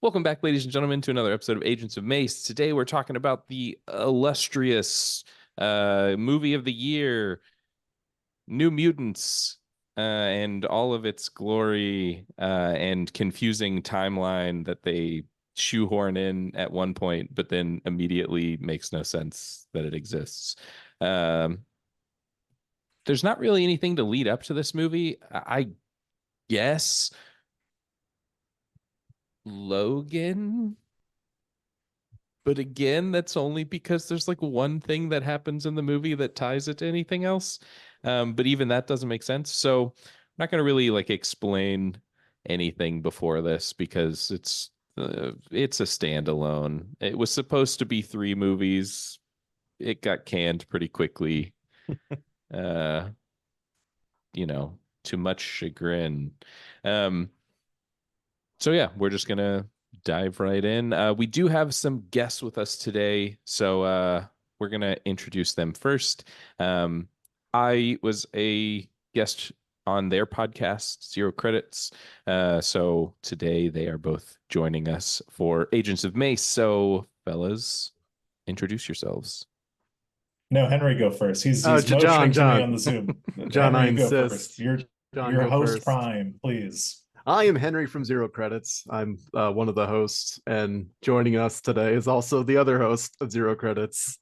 Welcome back, ladies and gentlemen, to another episode of Agents of Mace. Today we're talking about the illustrious movie of the year, New Mutants, and all of its glory and confusing timeline that they shoehorn in at one point, but then immediately makes no sense that it exists. Um, there's not really anything to lead up to this movie. I guess Logan. But again, that's only because there's like one thing that happens in the movie that ties it to anything else. But even that doesn't make sense. So I'm not going to really like explain anything before this because it's a standalone. It was supposed to be three movies. It got canned pretty quickly. Uh, to much chagrin. Um, so yeah, we're just gonna dive right in. We do have some guests with us today, so we're gonna introduce them first. I was a guest on their podcast, Zero Credits. So today they are both joining us for Agents of Mace. So, fellas, introduce yourselves. No, Henry, go first. He's John, motioning to me on the Zoom. John, I Henry, go insist. first. You're John, your go host first. prime, please. I am Henry from Zero Credits. I'm one of the hosts, and joining us today is also the other host of Zero Credits.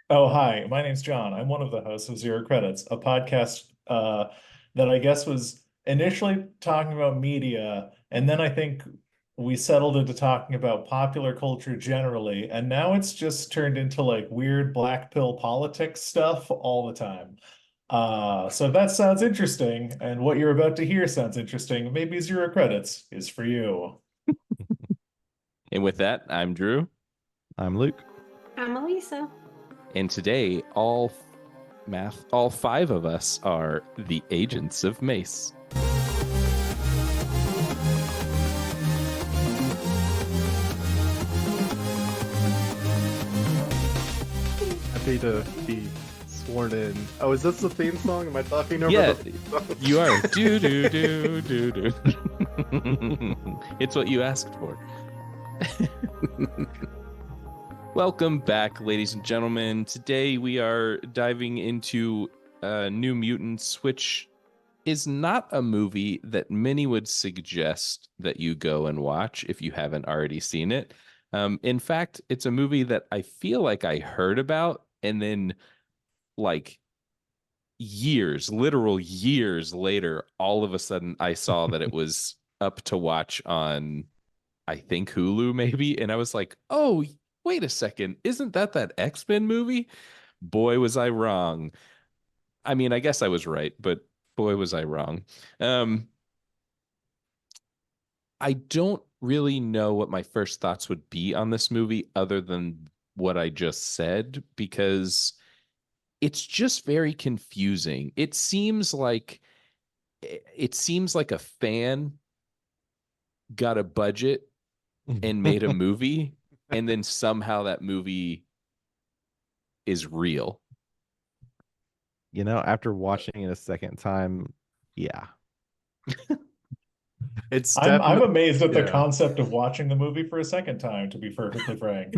Oh, hi. My name's John. I'm one of the hosts of Zero Credits, a podcast that I guess was initially talking about media, and then I think we settled into talking about popular culture generally, and now it's just turned into like weird black pill politics stuff all the time. So if that sounds interesting, and what you're about to hear sounds interesting, maybe Zero Credits is for you. And with that, I'm Drew. I'm Luke. I'm Elisa. And today, all five of us are the Agents of Mace. Happy to be sworn in. Oh, is this the theme song? Am I talking over Yeah, the theme song? You are. Do, do, do, do, do. It's what you asked for. Welcome back, ladies and gentlemen. Today we are diving into New Mutants, which is not a movie that many would suggest that you go and watch if you haven't already seen it. In fact, it's a movie that I feel like I heard about and then like literal years later, all of a sudden I saw that it was up to watch on, I think, Hulu maybe. And I was like, oh, wait a second. Isn't that X-Men movie? Boy, was I wrong. I mean, I guess I was right, but boy, was I wrong. I don't really know what my first thoughts would be on this movie other than what I just said, because it's just very confusing. It seems like a fan got a budget and made a movie, and then somehow that movie is real. You know, after watching it a second time, yeah. I'm amazed at the concept of watching the movie for a second time, to be perfectly frank.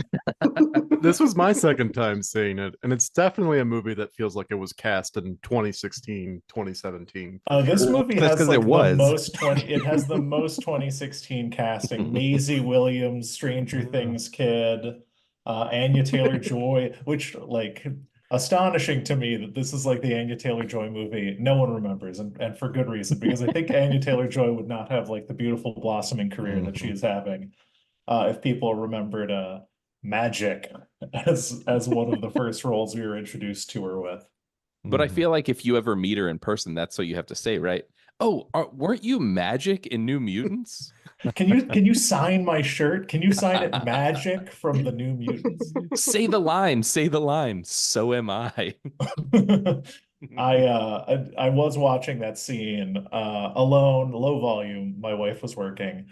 This was my second time seeing it, and it's definitely a movie that feels like it was cast in 2016, 2017. This movie That's has 'cause like it was. it has the most 2016 casting. Maisie Williams, Stranger Things kid, Anya Taylor-Joy, which like astonishing to me that this is like the Anya Taylor-Joy movie no one remembers, and for good reason, because I think Anya Taylor-Joy would not have like the beautiful blossoming career that she is having if people remembered Magic as one of the first roles we were introduced to her with. But I feel like if you ever meet her in person, that's what you have to say, right? Oh, weren't you Magic in New Mutants? Can you sign my shirt? Can you sign it Magic from the New Mutants? Say the line. So am I. I was watching that scene alone, low volume. My wife was working,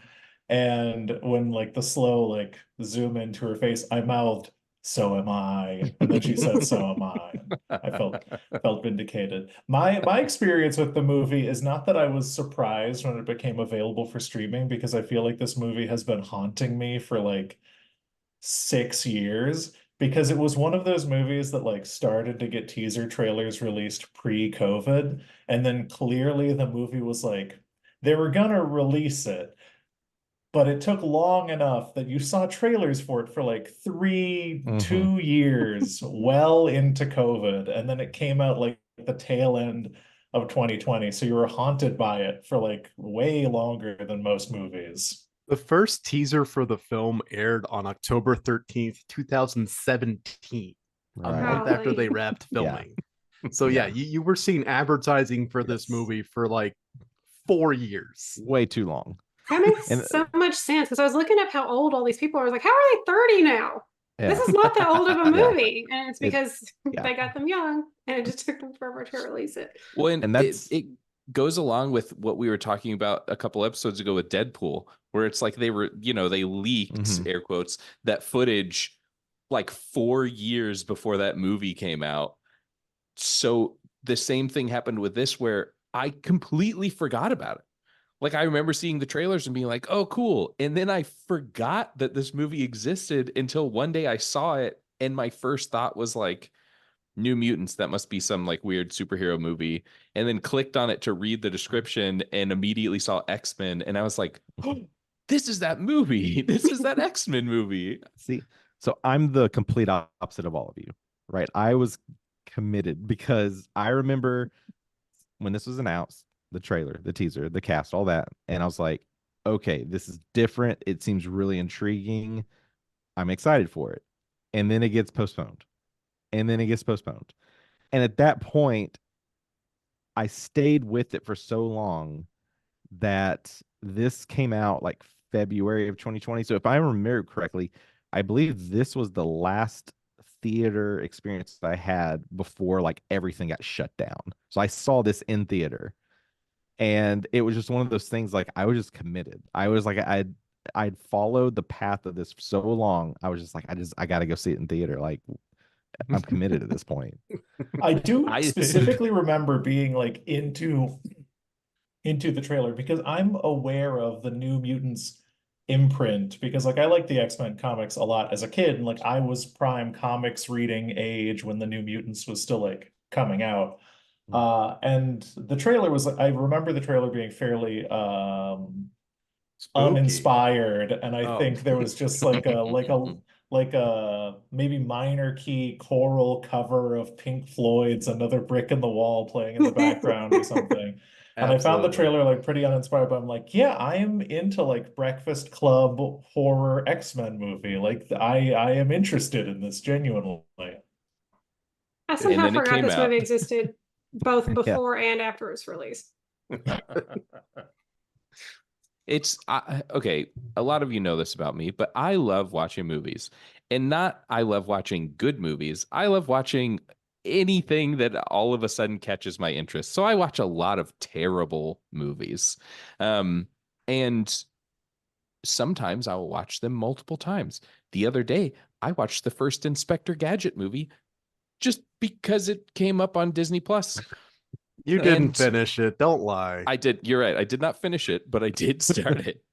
and when like the slow like zoom into her face, I mouthed so am I. And then she said, so am I. And I felt vindicated. My experience with the movie is not that I was surprised when it became available for streaming, because I feel like this movie has been haunting me for like 6 years, because it was one of those movies that like started to get teaser trailers released pre-COVID, and then clearly the movie was like they were gonna release it, but it took long enough that you saw trailers for it for like Mhm. 2 years, well into COVID, and then it came out like the tail end of 2020. So you were haunted by it for like way longer than most movies. The first teaser for the film aired on October 13th, 2017, a Right. month after Golly. they wrapped Yeah. filming. So yeah, you were seeing advertising for this Yes. movie for like 4 years. Way too long. That makes And- so much sense because I was looking up how old all these people are. I was like, how are they 30 now? This Yeah. is not that old of a Yeah. movie. And it's because yeah. they got them young and it just took them forever to release it. Well, And and that's- it goes along with what we were talking about a couple episodes ago with Deadpool, where it's like they were, they leaked, Mhm. air quotes, that footage like 4 years before that movie came out. So the same thing happened with this, where I completely forgot about it. Like, I remember seeing the trailers and being like, oh, cool. And then I forgot that this movie existed until one day I saw it. And my first thought was like, New Mutants, that must be some like weird superhero movie. And then clicked on it to read the description and immediately saw X-Men. And I was like, oh, this is that movie. This is that X-Men movie. See, so I'm the complete opposite of all of you, right? I was committed because I remember when this was announced, the trailer, the teaser, the cast, all that. And I was like, okay, this is different. It seems really intriguing. I'm excited for it. And then it gets postponed. And then it gets postponed. And at that point, I stayed with it for so long that this came out like February of 2020. So if I remember correctly, I believe this was the last theater experience I had before like everything got shut down. So I saw this in theater. And it was just one of those things, like I was just committed. I was like, I'd followed the path of this for so long. I was just like, I gotta go see it in theater. Like I'm committed at this point. I do I- specifically remember being like into the trailer because I'm aware of the New Mutants imprint, because like I like the X-Men comics a lot as a kid, and like I was prime comics reading age when the New Mutants was still like coming out. And the trailer was I remember the trailer being fairly Spooky. uninspired, and I Oh. think there was just like a maybe minor key choral cover of Pink Floyd's Another Brick in the Wall playing in the background or something. And I found the Absolutely. trailer like pretty uninspired, but I'm like, yeah, I am into like Breakfast Club horror X-Men movie. Like I am interested in this genuinely. I somehow then it forgot came this out. movie existed both Yeah. before and after its release. It's okay. A lot of you know this about me, but I love watching movies, and not I love watching good movies. I love watching anything that all of a sudden catches my interest. So I watch a lot of terrible movies, and sometimes I will watch them multiple times. The other day, I watched the first Inspector Gadget movie just because it came up on Disney Plus. You didn't And- finish it. Don't lie. I did. You're right. I did not finish it, but I did start it.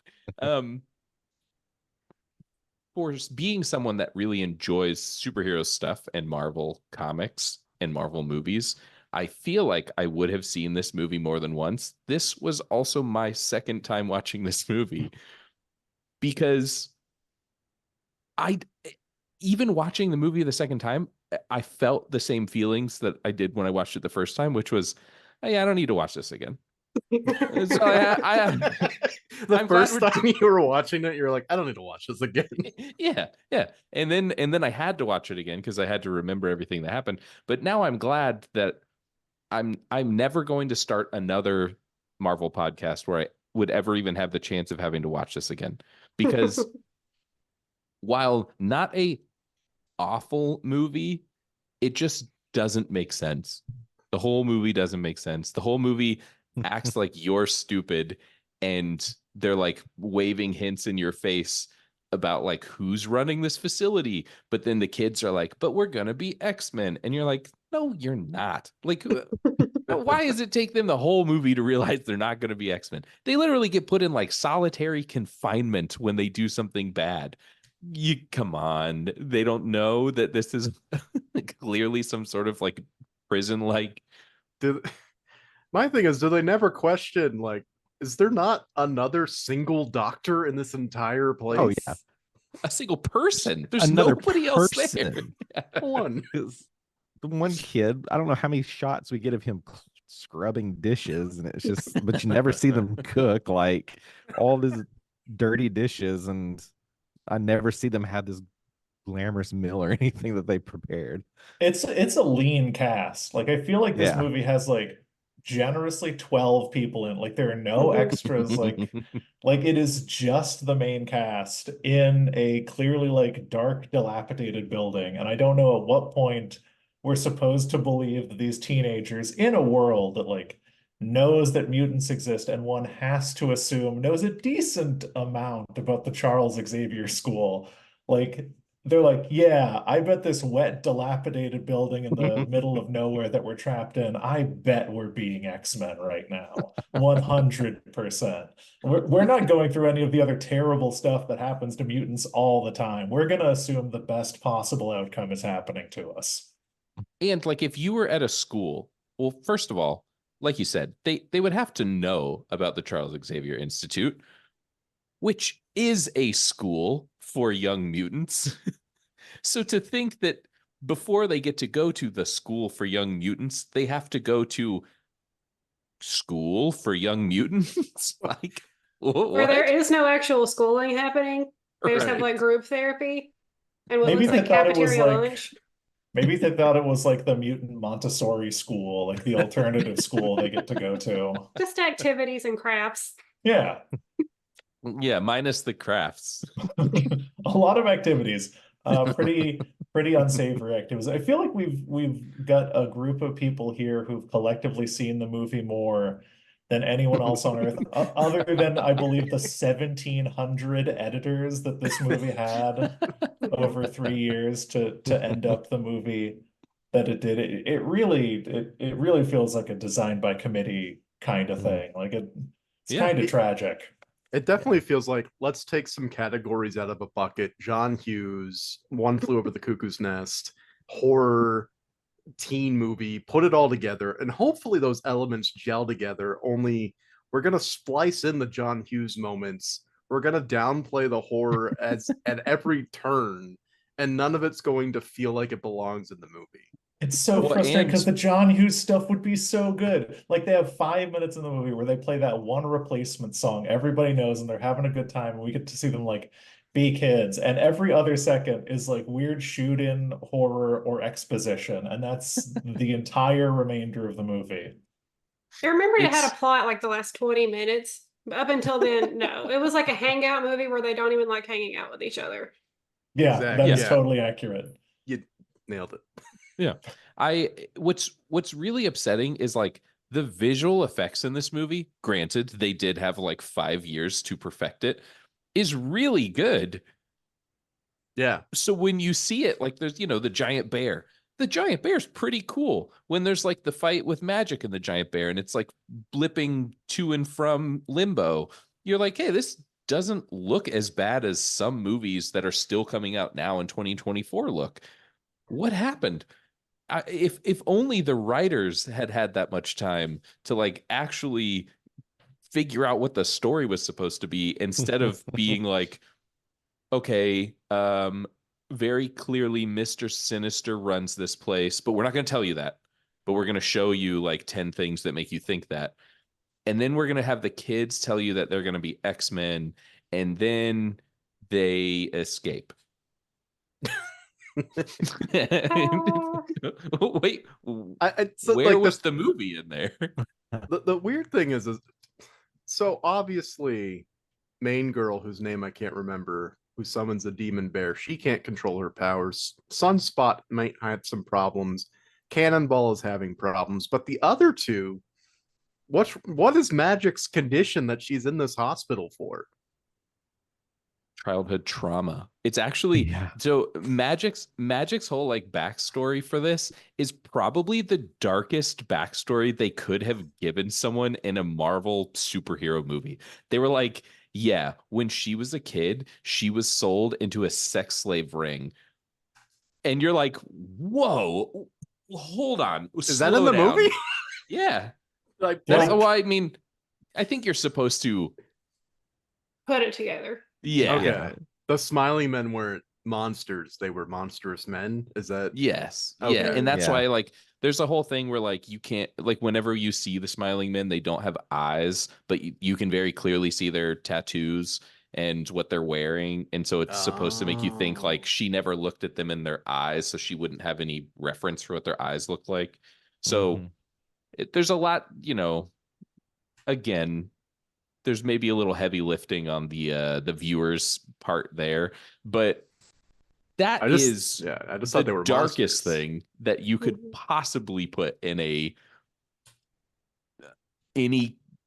For being someone that really enjoys superhero stuff and Marvel comics and Marvel movies, I feel like I would have seen this movie more than once. This was also my second time watching this movie because even watching the movie the second time, I felt the same feelings that I did when I watched it the first time, which was, hey, I don't need to watch this again. So The I'm glad first we're- time you were watching it, you were like, I don't need to watch this again. yeah. And then I had to watch it again because I had to remember everything that happened. But now I'm glad that I'm never going to start another Marvel podcast where I would ever even have the chance of having to watch this again. Because while not a awful movie, it just doesn't make sense. The whole movie doesn't make sense. The whole movie acts like you're stupid, and they're like waving hints in your face about like who's running this facility. But then the kids are like, but we're gonna be X-Men. And you're like, no, you're not. Like, why does it take them the whole movie to realize they're not going to be X-Men? They literally get put in like solitary confinement when they do something bad. You come on. They don't know that this is clearly some sort of like prison like. My thing is, do they never question, like, is there not another single doctor in this entire place? Oh yeah, A single person. There's another nobody else there. person. One. The one kid, I don't know how many shots we get of him scrubbing dishes, and it's just, but you never see them cook, like all these dirty dishes, and I never see them have this glamorous meal or anything that they prepared. It's a lean cast. Like I feel like this Yeah. movie has like generously 12 people in. Like there are no extras. Like it is just the main cast in a clearly like dark, dilapidated building. And I don't know at what point we're supposed to believe that these teenagers in a world that like knows that mutants exist and one has to assume knows a decent amount about the Charles Xavier School. Like they're like, yeah, I bet this wet, dilapidated building in the middle of nowhere that we're trapped in, I bet we're being X-Men right now. 100%. We're not going through any of the other terrible stuff that happens to mutants all the time. We're going to assume the best possible outcome is happening to us. And like if you were at a school, well, first of all, like you said, they would have to know about the Charles Xavier Institute, which is a school for young mutants. So to think that before they get to go to the school for young mutants, they have to go to school for young mutants? Like, Where there is no actual schooling happening. They just have Right. like group therapy and what Maybe looks they like thought it was cafeteria like lunch. maybe they thought it was like the mutant Montessori school, like the alternative school they get to go to. Just activities and crafts. Yeah. Yeah, minus the crafts. A lot of activities. Pretty unsavory activities. I feel like we've got a group of people here who've collectively seen the movie more than anyone else on Earth, other than I believe the 1,700 editors that this movie had over 3 years to end up the movie that it did. It really feels like a design by committee kind of thing. Like it's Yeah. kind of tragic. It definitely feels like, let's take some categories out of a bucket. John Hughes, One Flew Over the Cuckoo's Nest, horror, teen movie, put it all together, and hopefully those elements gel together. Only we're going to splice in the John Hughes moments. We're going to downplay the horror as at every turn, and none of it's going to feel like it belongs in the movie. It's so Well, frustrating because and- the John Hughes stuff would be so good. Like they have 5 minutes in the movie where they play that one replacement song everybody knows and they're having a good time and we get to see them like be kids. And every other second is like weird shoot-in horror or exposition. And that's the entire remainder of the movie. I remember it had It's- a plot like the last 20 minutes. But up until then, no. It was like a hangout movie where they don't even like hanging out with each other. Yeah, Exactly. that is Yeah. totally accurate. You nailed it. What's really upsetting is like the visual effects in this movie, granted, they did have like 5 years to perfect it, is really good. Yeah. So when you see it, like there's, the giant bear. The giant bear's pretty cool. When there's like the fight with magic in the giant bear and it's like blipping to and from limbo, you're like, hey, this doesn't look as bad as some movies that are still coming out now in 2024 look. What happened? If only the writers had that much time to like actually figure out what the story was supposed to be instead of being like, okay, very clearly Mr. Sinister runs this place, but we're not going to tell you that, but we're going to show you like 10 things that make you think that. And then we're going to have the kids tell you that they're going to be X-Men and then they escape. Wait, So, where like, was the movie in there? the weird thing is so obviously main girl whose name I can't remember, who summons the demon bear, she can't control her powers. Sunspot might have some problems. Cannonball is having problems, but the other two, what is Magic's condition that she's in this hospital for? childhood trauma. It's actually Yeah. so Magic's whole like backstory for this is probably the darkest backstory they could have given someone in a Marvel superhero movie. They were like, yeah, when she was a kid, she was sold into a sex slave ring. And you're like, whoa, hold on. Is that in slow the down. movie? Yeah. Like, That's Like- well, I mean, I think you're supposed to Put it together. yeah. okay. The Smiling Men weren't monsters; they were monstrous men. Is that? Yes. Yeah. Okay. And that's Yeah. why like there's a whole thing where like you can't like whenever you see the smiling men, they don't have eyes, but you can very clearly see their tattoos and what they're wearing. And so it's supposed to make you think Oh. like she never looked at them in their eyes, so she wouldn't have any reference for what their eyes look like. So Mhm. there's a lot, you know, again, there's maybe a little heavy lifting on the viewers part there, but that I just is I just the thought they were darkest monsters. thing that you could Mhm. possibly put in any.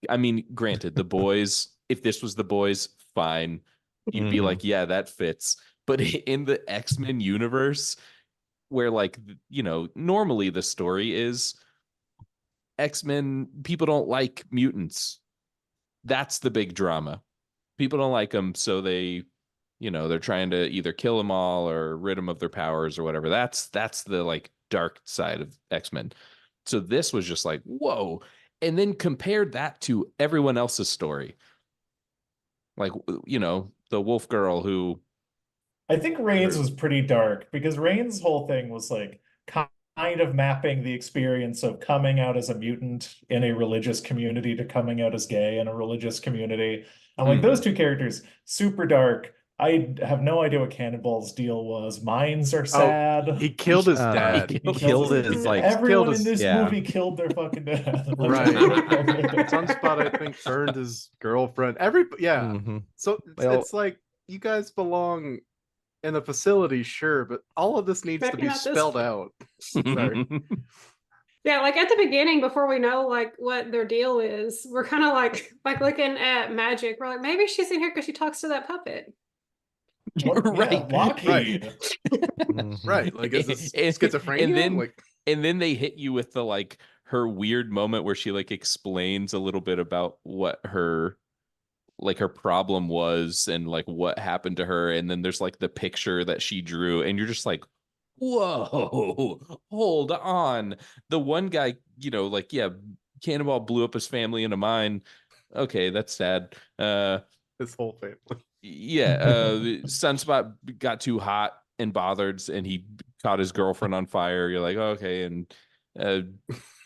I mean, granted, the boys, if this was the boys, fine, you'd be Mhm. like, yeah, that fits. But in the X-Men universe, where like you know normally the story is X-Men people don't like mutants, that's the big drama. People don't like them, so they, you know, they're trying to either kill them all or rid them of their powers or whatever. That's the like dark side of X-Men. So this was just like, whoa. And then compared that to everyone else's story. Like, you know, the wolf girl who I think Reigns was pretty dark because Reigns' whole thing was like kind of mapping the experience of coming out as a mutant in a religious community to coming out as gay in a religious community. And like those two characters, super dark. I have no idea what Cannonball's deal was. Mines are sad. He killed his Uh, dad. he He killed killed his like Everyone killed his- in this yeah. movie killed their fucking dad. Right. Sunspot. Sunspot, I think, burned his girlfriend. Yeah. Mhm. So Well- it's like you guys belong in a facility, sure, but all of this needs to Maybe be not this spelled one. out. Sorry. Yeah, like at the beginning, before we know like what their deal is, we're kind of like looking at Magic. We're like, maybe she's in here because she talks to that puppet. What- yeah, Right. Lockheed. Mhm. Right. Like, is this And- schizophrenia? and then- like, And then they hit you with the like her weird moment where she like explains a little bit about what her problem was and like what happened to her. And then there's like the picture that she drew, and you're just like, whoa, hold on. The one guy, you know, like, yeah, Cannonball blew up his family in a mine. Okay, that's sad. this whole family. Yeah, Sunspot got too hot and bothered, and he caught his girlfriend on fire. You're like, okay, and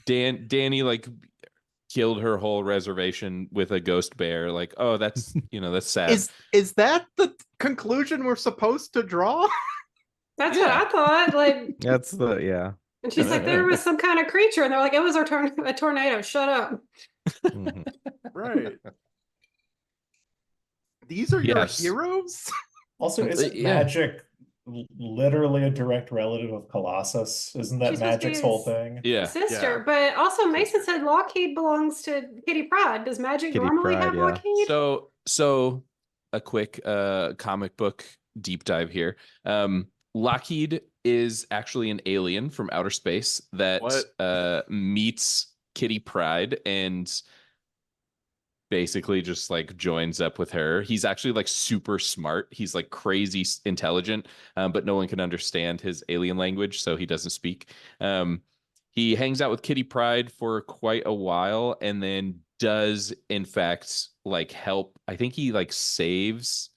Danny like killed her whole reservation with a ghost bear. Like, oh, that's you know, that's sad. Is that the conclusion we're supposed to draw? That's Yeah. what I thought. Like, That's the yeah. and she's like, there was some kind of creature, and they're like, it was a tornado. Shut up. Mhm. Right. These are your Yes. heroes? Also, isn't Yeah. Magic literally a direct relative of Colossus? Isn't that She's supposed to be Magic's whole his- thing? Yeah, Sister, Yeah. but also Mason said Lockheed belongs to Kitty Pryde. Does Magic Kitty normally Pryde, have yeah. Lockheed? so a quick comic book deep dive here. Lockheed is actually an alien from outer space that What? meets Kitty Pryde and basically just like joins up with her. He's actually like super smart. He's like crazy intelligent, but no one can understand his alien language, so he doesn't speak. He hangs out with Kitty Pryde for quite a while, and then does in fact like help. I think he like saves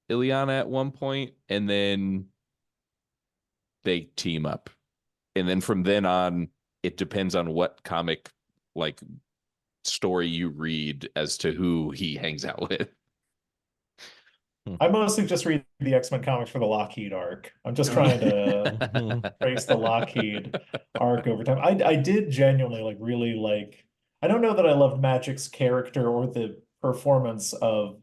Ileana at one point, and then they team up. And then from then on, it depends on what comic like story you read as to who he hangs out with. I mostly just read the X-Men comics for the Lockheed arc. I'm just trying to trace the Lockheed arc over time. I did genuinely like really like. I don't know that I loved Magic's character or the performance of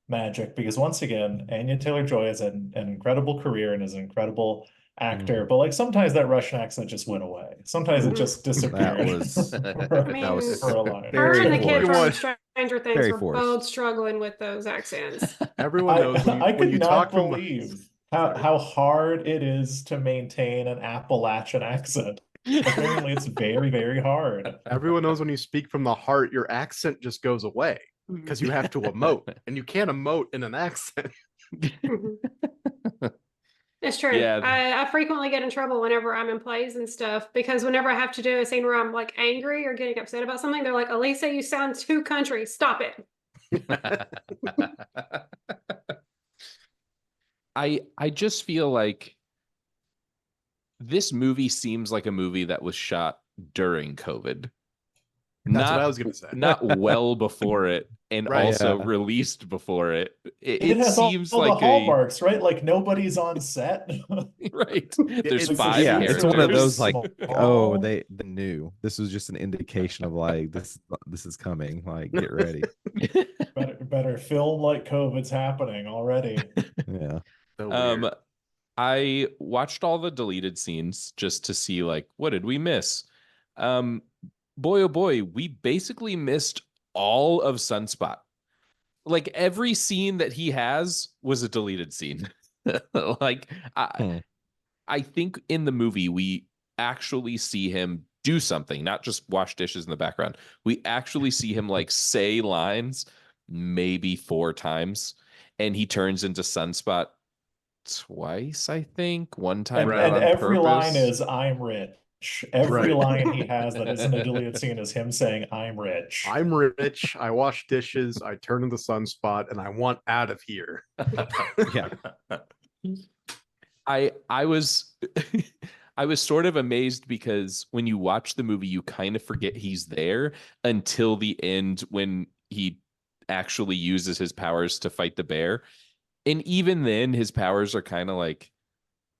Magic because once again, Anya Taylor-Joy has an incredible career and is an incredible actor, but like sometimes that Russian accent just went away. Sometimes it just disappeared. That was for a line. her very and the kid forced. from Stranger Things Very were forced. both struggling with those accents. Everyone knows when I you, when could you not talk from believe Sorry. how hard it is to maintain an Appalachian accent. Apparently, it's very, very hard. everyone knows when you speak from the heart, your accent just goes away because you have to emote, and you can't emote in an accent. It's true. Yeah. I frequently get in trouble whenever I'm in plays and stuff because whenever I have to do a scene where I'm like angry or getting upset about something, they're like, Elisa, you sound too country. Stop it. I just feel like this movie seems like a movie that was shot during COVID. That's what I was gonna say. Not well before it, and Right. also Yeah. released before it. It has seems all like the hallmarks, right? Like nobody's on set. right. There's it's- 5 Yeah, characters. it's one of those like, Small. oh, they knew. This was just an indication of like this is coming. Like, get ready. better film like COVID's happening already. Yeah. So weird. I watched all the deleted scenes just to see like what did we miss. Boy oh boy, we basically missed all of Sunspot. Like every scene that he has was a deleted scene. Like I think in the movie we actually see him do something, not just wash dishes in the background. We actually see him like say lines maybe 4 times, and he turns into Sunspot twice, I think. One time And, not and on every line purpose. is "I'm rich." Every Right. line he has that isn't a deleted scene is him saying "I'm rich." I'm rich. I wash dishes. I turn into Sunspot, and I want out of here. Yeah. I was I was sort of amazed because when you watch the movie, you kind of forget he's there until the end when he actually uses his powers to fight the bear. And even then, his powers are kind of like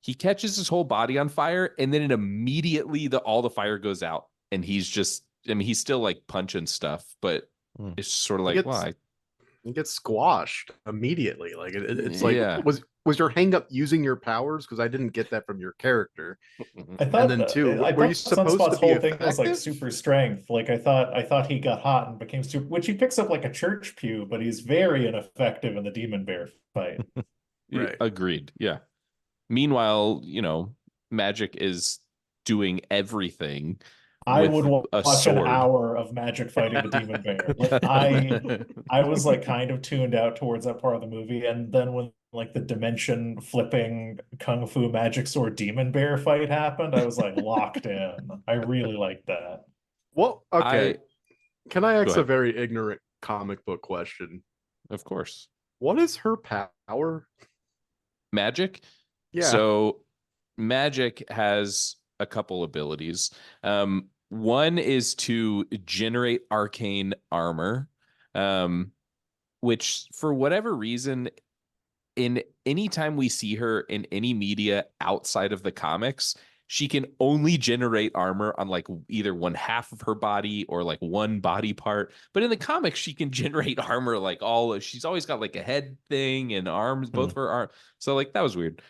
he catches his whole body on fire, and then immediately all the fire goes out, and he's just I mean, he's still like punching stuff, but it's sort of like, well, You get squashed immediately. Like it's like Yeah. was your hang up using your powers? Because I didn't get that from your character. I thought, then two, I were you thought supposed Sunspot's to be whole thing was like effective? super strength. Like I thought he got hot and became super, which he picks up like a church pew, but he's very ineffective in the demon bear fight. Right. Agreed. Yeah. Meanwhile, Magic is doing everything. I with would a watch an sword. hour of Magic fighting the demon bear. Like I was like kind of tuned out towards that part of the movie, and then when like the dimension flipping kung fu magic sword demon bear fight happened, I was like locked in. I really liked that. Well, okay. Can I ask Go a ahead. very ignorant comic book question? Of course. What is her power? Magic. Yeah. So Magic has a couple abilities. One is to generate arcane armor, which for whatever reason, in any time we see her in any media outside of the comics, she can only generate armor on like either one half of her body or like one body part. But in the comics, she can generate armor like she's always got like a head thing and arms, both of her arms. So like that was weird.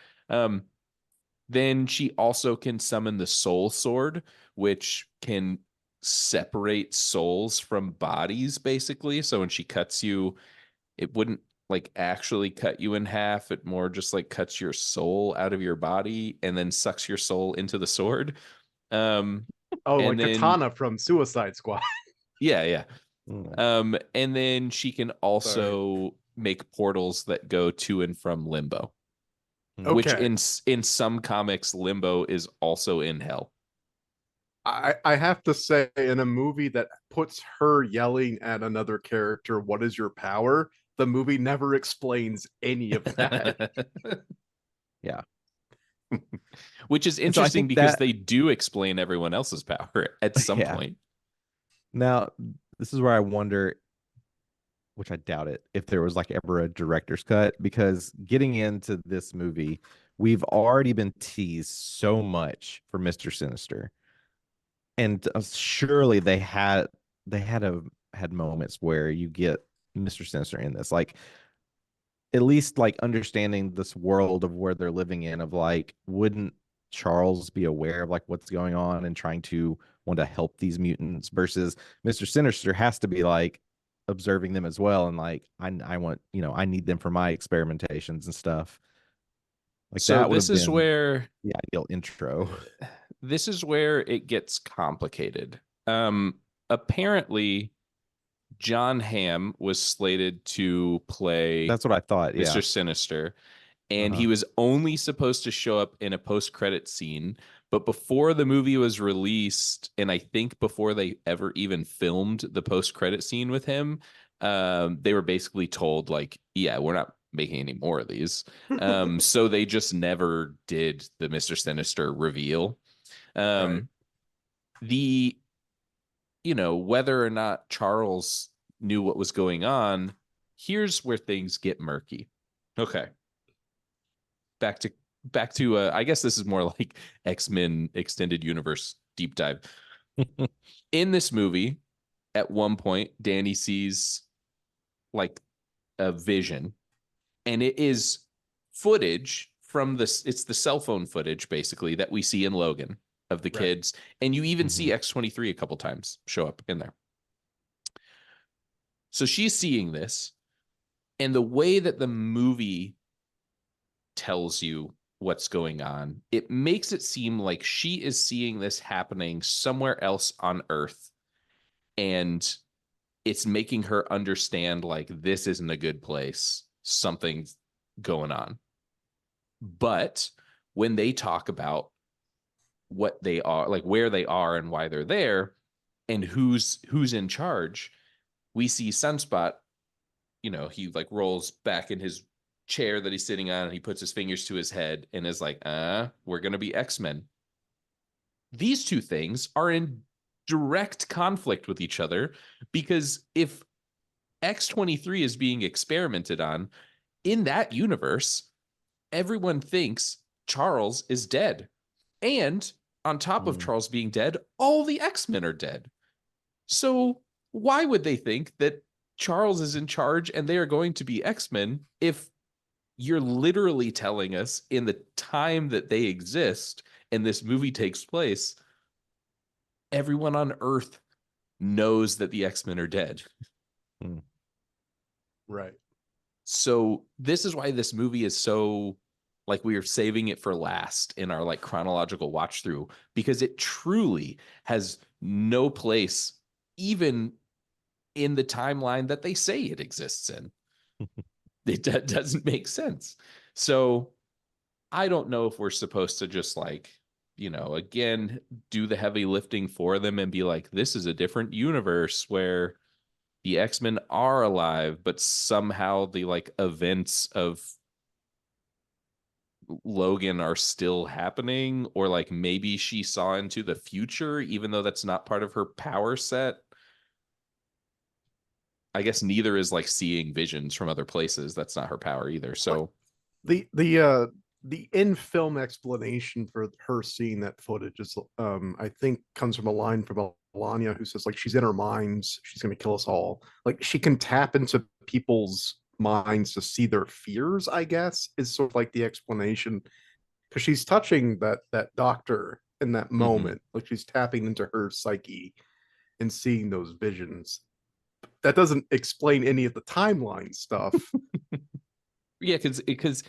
Then she also can summon the soul sword, which can separate souls from bodies, basically. So when she cuts you, it wouldn't like actually cut you in half. It more just like cuts your soul out of your body and then sucks your soul into the sword. Oh, and like then- Katana from Suicide Squad. Yeah. Mm. And then she can also make portals that go to and from Limbo. Which Okay. in some comics, Limbo is also in hell. I have to say, in a movie that puts her yelling at another character, "What is your power?" the movie never explains any of that. Yeah. Which is so I interesting think because that- they do explain everyone else's power at some Yeah. point. Now, this is where I wonder, which I doubt it, if there was like ever a director's cut, because getting into this movie, we've already been teased so much for Mr. Sinister. And surely they had moments where you get Mr. Sinister in this, like at least like understanding this world of where they're living in, of like, wouldn't Charles be aware of like what's going on and trying to want to help these mutants versus Mr. Sinister has to be like observing them as well and like I want, I need them for my experimentations and stuff. Like So that would this have is been where the ideal intro. it gets complicated. Apparently Jon Hamm was slated to play That's what I thought. Mr. Yeah. Sinister, and Uh-huh. he was only supposed to show up in a post-credit scene. But before the movie was released, and I think before they ever even filmed the post-credit scene with him, they were basically told, like, yeah, we're not making any more of these. So they just never did the Mr. Sinister reveal. Right. The whether or not Charles knew what was going on, here's where things get murky. Okay. Back to I guess this is more like X-Men extended universe deep dive. In this movie, at one point, Danny sees like a vision, and it is footage from this. It's the cell phone footage basically that we see in Logan of the Right. kids, and you even see Mhm. X-23 a couple times show up in there. So she's seeing this, and the way that the movie tells you what's going on, it makes it seem like she is seeing this happening somewhere else on Earth, and it's making her understand like this isn't a good place. Something's going on. But when they talk about what they are, like where they are and why they're there, and who's in charge, we see Sunspot. He like rolls back in his chair that he's sitting on and he puts his fingers to his head and is like, we're going to be X-Men. These two things are in direct conflict with each other, because if X-23 is being experimented on in that universe, everyone thinks Charles is dead. And on top of Charles being dead, all the X-Men are dead. So why would they think that Charles is in charge and they are going to be X-Men if you're literally telling us in the time that they exist and this movie takes place, everyone on Earth knows that the X-Men are dead? Right. So this is why this movie is so, like, we are saving it for last in our like chronological watch through, because it truly has no place even in the timeline that they say it exists in. It doesn't make sense. So I don't know if we're supposed to just like, again, do the heavy lifting for them and be like, this is a different universe where the X-Men are alive, but somehow the like events of Logan are still happening, or like maybe she saw into the future, even though that's not part of her power set. I guess neither is like seeing visions from other places. That's not her power either. So The in-film explanation for her seeing that footage is I think comes from a line from Melania, who says like she's in her minds, she's going to kill us all. Like she can tap into people's minds to see their fears, I guess, is sort of like the explanation, because she's touching that doctor in that moment. Like she's tapping into her psyche and seeing those visions. That doesn't explain any of the timeline stuff. yeah, because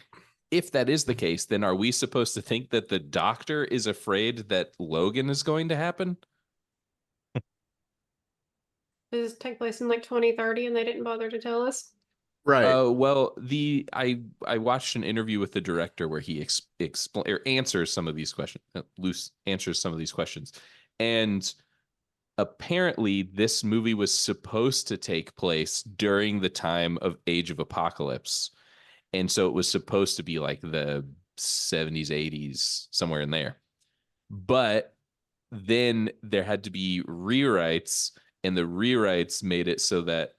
if that is the case, then are we supposed to think that the doctor is afraid that Logan is going to happen? Does this take place in like 2030 and they didn't bother to tell us? Right. Well, I watched an interview with the director where he answers some of these questions. Loose answers some of these questions, and apparently this movie was supposed to take place during the time of Age of Apocalypse, and so it was supposed to be like the 70s, 80s, somewhere in there. But then there had to be rewrites, and the rewrites made it so that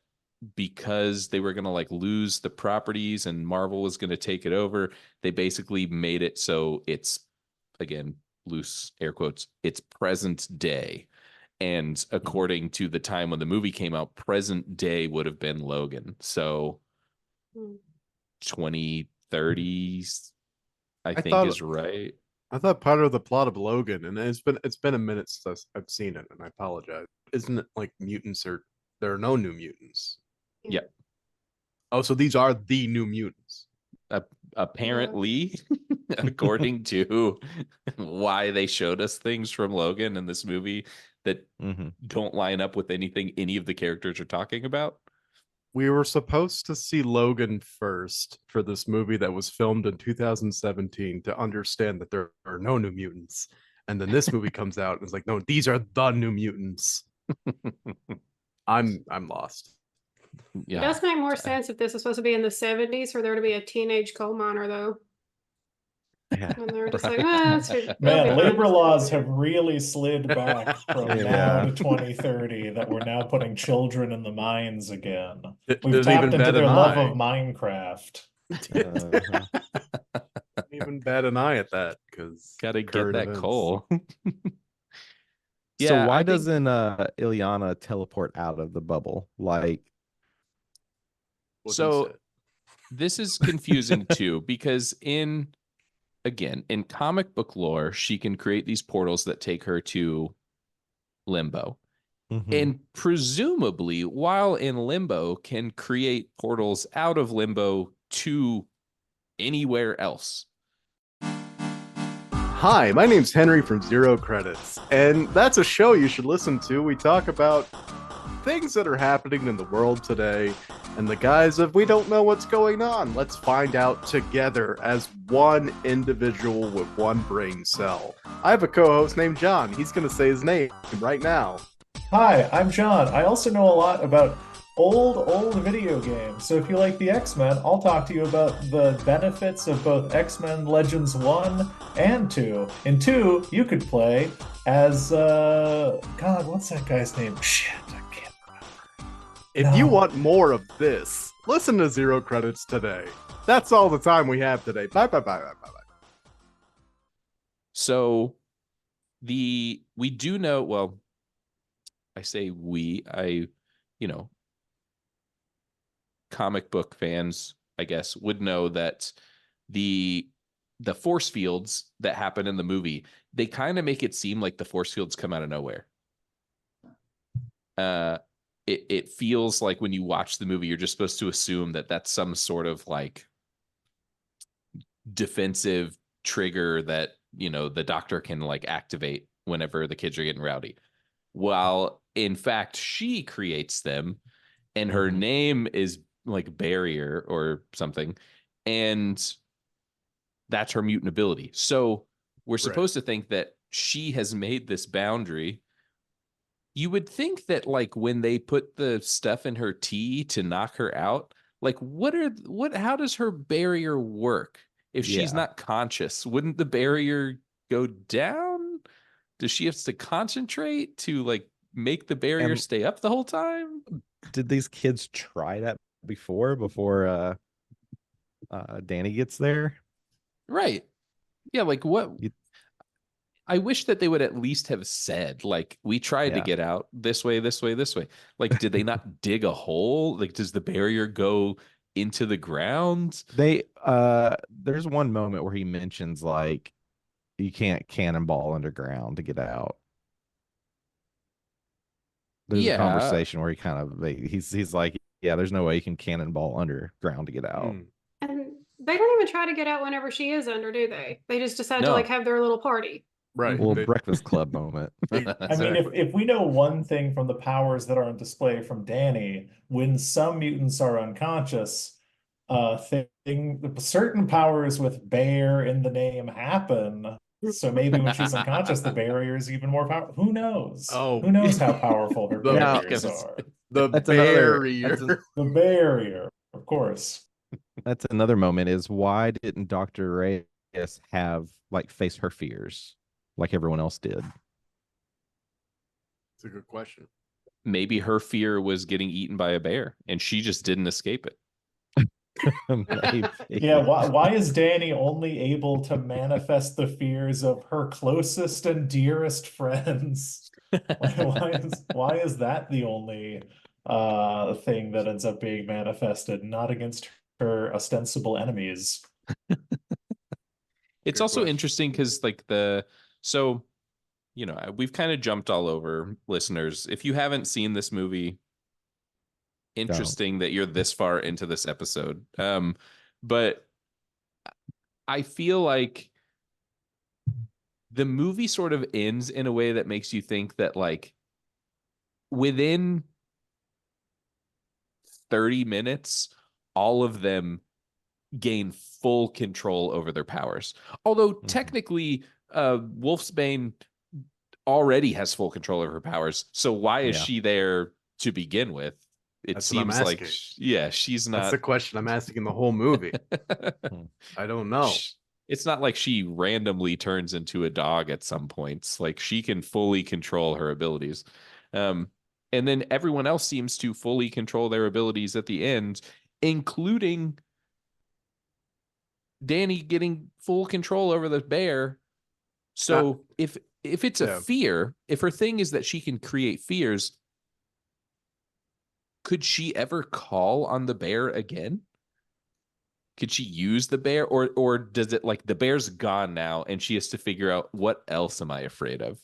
because they were going to like lose the properties and Marvel was going to take it over, they basically made it so it's, again, loose air quotes, it's present day. And according to the time when the movie came out, present day would have been Logan. So 2030s, I think thought is right. I thought part of the plot of Logan, and it's been a minute since I've seen it, and I apologize. Isn't it like mutants are there are no new mutants? Yeah. Oh, so these are the new mutants. Apparently, according to why they showed us things from Logan in this movie that Mhm. don't line up with anything any of the characters are talking about. We were supposed to see Logan first for this movie that was filmed in 2017 to understand that there are no new mutants. And then this movie comes out and it's like, no, these are the new mutants. I'm lost. It Yeah. does make more sense if this is supposed to be in the 70s for there to be a teenage coal miner, though. Yeah. And they're just like, Right. ah, it's it'll be Man, fine. labor laws have really slid back from now Yeah. to 2030 that we're now putting children in the mines again. Did We've it tapped even into bat their an love eye? of Minecraft. Uh-huh. Even bat an eye at that because Gotta get that coal. So Yeah, why I think- doesn't Ilyana teleport out of the bubble? Like, So this is confusing too, because in comic book lore, she can create these portals that take her to Limbo. mhm. And presumably, while in Limbo, can create portals out of Limbo to anywhere else. Hi, my name's Henry from Zero Credits, and that's a show you should listen to. We talk about things that are happening in the world today, and the guise of we don't know what's going on. Let's find out together as one individual with one brain cell. I have a co-host named John. He's going to say his name right now. Hi, I'm John. I also know a lot about old video games. So if you like the X-Men, I'll talk to you about the benefits of both X-Men Legends 1 and 2. In 2, you could play as God, what's that guy's name? Shit, I can't remember. If you No. want more of this, listen to Zero Credits today. That's all the time we have today. Bye. So we do know, well, I say comic book fans, I guess, would know that the force fields that happen in the movie, they kind of make it seem like the force fields come out of nowhere. It feels like when you watch the movie, you're just supposed to assume that that's some sort of like defensive trigger that, the doctor can like activate whenever the kids are getting rowdy. While in fact, she creates them and her name is like Barrier or something. And that's her mutant ability. So we're supposed to think that she has made this boundary. You would think that like when they put the stuff in her tea to knock her out, like how does her barrier work? If she's Yeah. not conscious, wouldn't the barrier go down? Does she have to concentrate to like make the barrier stay up the whole time? Did these kids try that before Danny gets there? Right. Yeah, like what? You- I wish that they would at least have said, like, we tried to Yeah. get out this way, this way, this way. Like, did they not dig a hole? Like, does the barrier go into the ground? They there's one moment where he mentions like you can't cannonball underground to get out. There's a conversation where he's like, yeah, there's no way you can cannonball underground to get out. And they don't even try to get out whenever she is under, do they? They just decide to like have their little party. Right. Well, Breakfast Club moment. I mean, if we know one thing from the powers that are on display from Danny, when some mutants are unconscious, certain powers with bear in the name happen. So maybe when she's unconscious, the barrier is even more powerful. Who knows? Oh. Who knows how powerful her The- barriers Now- are? The That's another- barrier. The barrier, of course. That's another moment is why didn't Dr. Reyes have like face her fears like everyone else did? It's a good question. Maybe her fear was getting eaten by a bear and she just didn't escape it. Maybe. Yeah, why is Danny only able to manifest the fears of her closest and dearest friends? Why is that the only thing that ends up being manifested, not against her ostensible enemies? It's Good also question. interesting because we've kind of jumped all over listeners. If you haven't seen this movie, interesting that you're this far into this episode. But I feel like the movie sort of ends in a way that makes you think that like within 30 minutes, all of them gain full control over their powers. Although technically, Wolfsbane already has full control over her powers. So why is she there to begin with? It That's what I'm seems like, asking. she's That's not. the question I'm asking in the whole movie. I don't know. It's not like she randomly turns into a dog at some points. Like she can fully control her abilities. And then everyone else seems to fully control their abilities at the end, including Danny getting full control over the bear. So if it's a fear, if her thing is that she can create fears, could she ever call on the bear again? Could she use the bear, or does it like the bear's gone now and she has to figure out what else am I afraid of?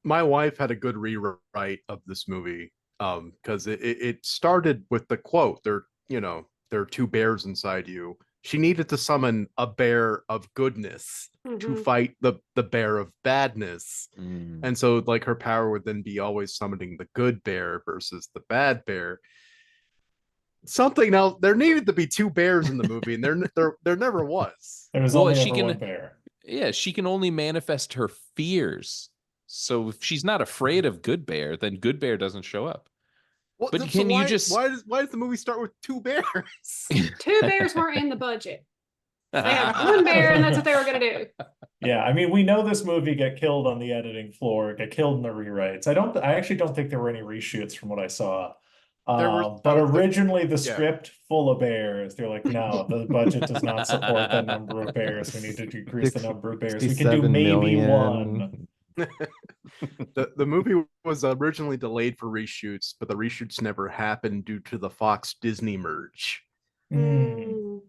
My wife had a good rewrite of this movie because it started with the quote, there are two bears inside you. She needed to summon a bear of goodness to fight the bear of badness. And so like her power would then be always summoning the good bear versus the bad bear. Something else, there needed to be two bears in the movie, and there never was. There was only ever one bear. Yeah, she can only manifest her fears. So if she's not afraid of Good Bear, then Good Bear doesn't show up. Well, but can you just why does the movie start with two bears? Two bears weren't in the budget. They had one bear, and that's what they were going to do. Yeah, I mean, we know this movie got killed on the editing floor, got killed in the rewrites. I actually don't think there were any reshoots from what I saw. But originally the script full of bears. They're like, no, the budget does not support that number of bears. We need to decrease the number of bears. We can do maybe one. The movie was originally delayed for reshoots, but the reshoots never happened due to the Fox Disney merge.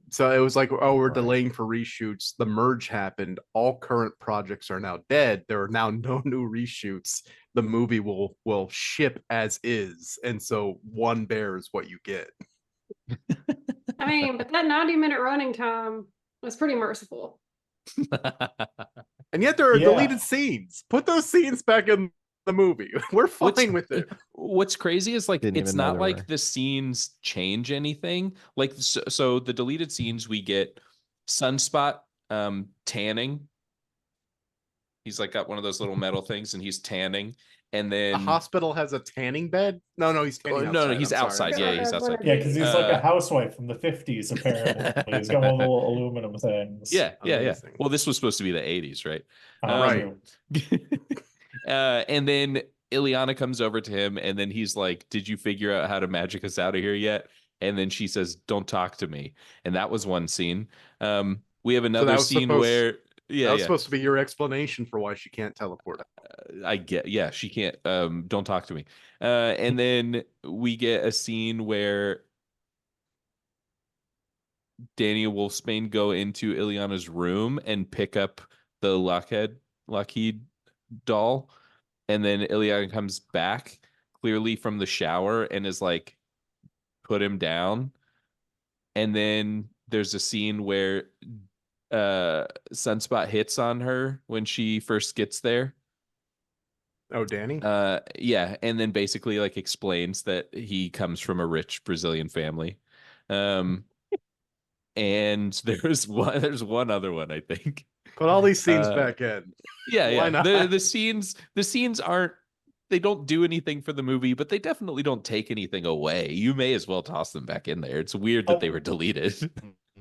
So it was like, oh, we're delaying for reshoots. The merge happened. All current projects are now dead. There are now no new reshoots. The movie will ship as is, and so one bear is what you get. I mean, but that 90-minute running time was pretty merciful. And yet there are deleted scenes. Put those scenes back in the movie. We're fine with it. What's crazy is like it's not like the scenes change anything. Like so the deleted scenes, we get Sunspot tanning. He's like got one of those little metal things and he's tanning. And then the hospital has a tanning bed. No, he's tanning outside. No, he's outside. Yeah, he's outside. Yeah, because he's like a housewife from the 50s, apparently. He's got one of the little aluminum things. Yeah. Well, this was supposed to be the 80s, right? Right. And then Ileana comes over to him, and then he's like, "Did you figure out how to magic us out of here yet?" And then she says, "Don't talk to me." And that was one scene. We have another scene where that was supposed to be your explanation for why she can't teleport. She can't. Don't talk to me. And then we get a scene where Daniel Wolfsbane go into Ileana's room and pick up the Lockheed doll, and then Ileana comes back clearly from the shower and is like, put him down. And then there's a scene where Sunspot hits on her when she first gets there. Oh, Danny? Yeah, and then basically like explains that he comes from a rich Brazilian family. And there's one other one, I think. Put all these scenes back in. Yeah. The scenes aren't, they don't do anything for the movie, but they definitely don't take anything away. You may as well toss them back in there. It's weird that they were deleted.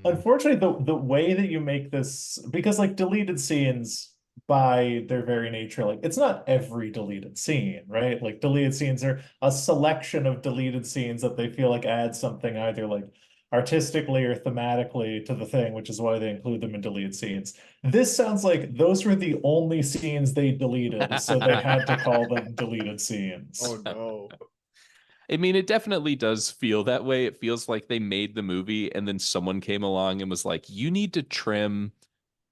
Unfortunately, the way that you make this, because like deleted scenes by their very nature, like it's not every deleted scene, right? Like deleted scenes are a selection of deleted scenes that they feel like add something either like artistically or thematically to the thing, which is why they include them in deleted scenes. This sounds like those were the only scenes they deleted, so they had to call them deleted scenes. Oh no. I mean, it definitely does feel that way. It feels like they made the movie and then someone came along and was like, you need to trim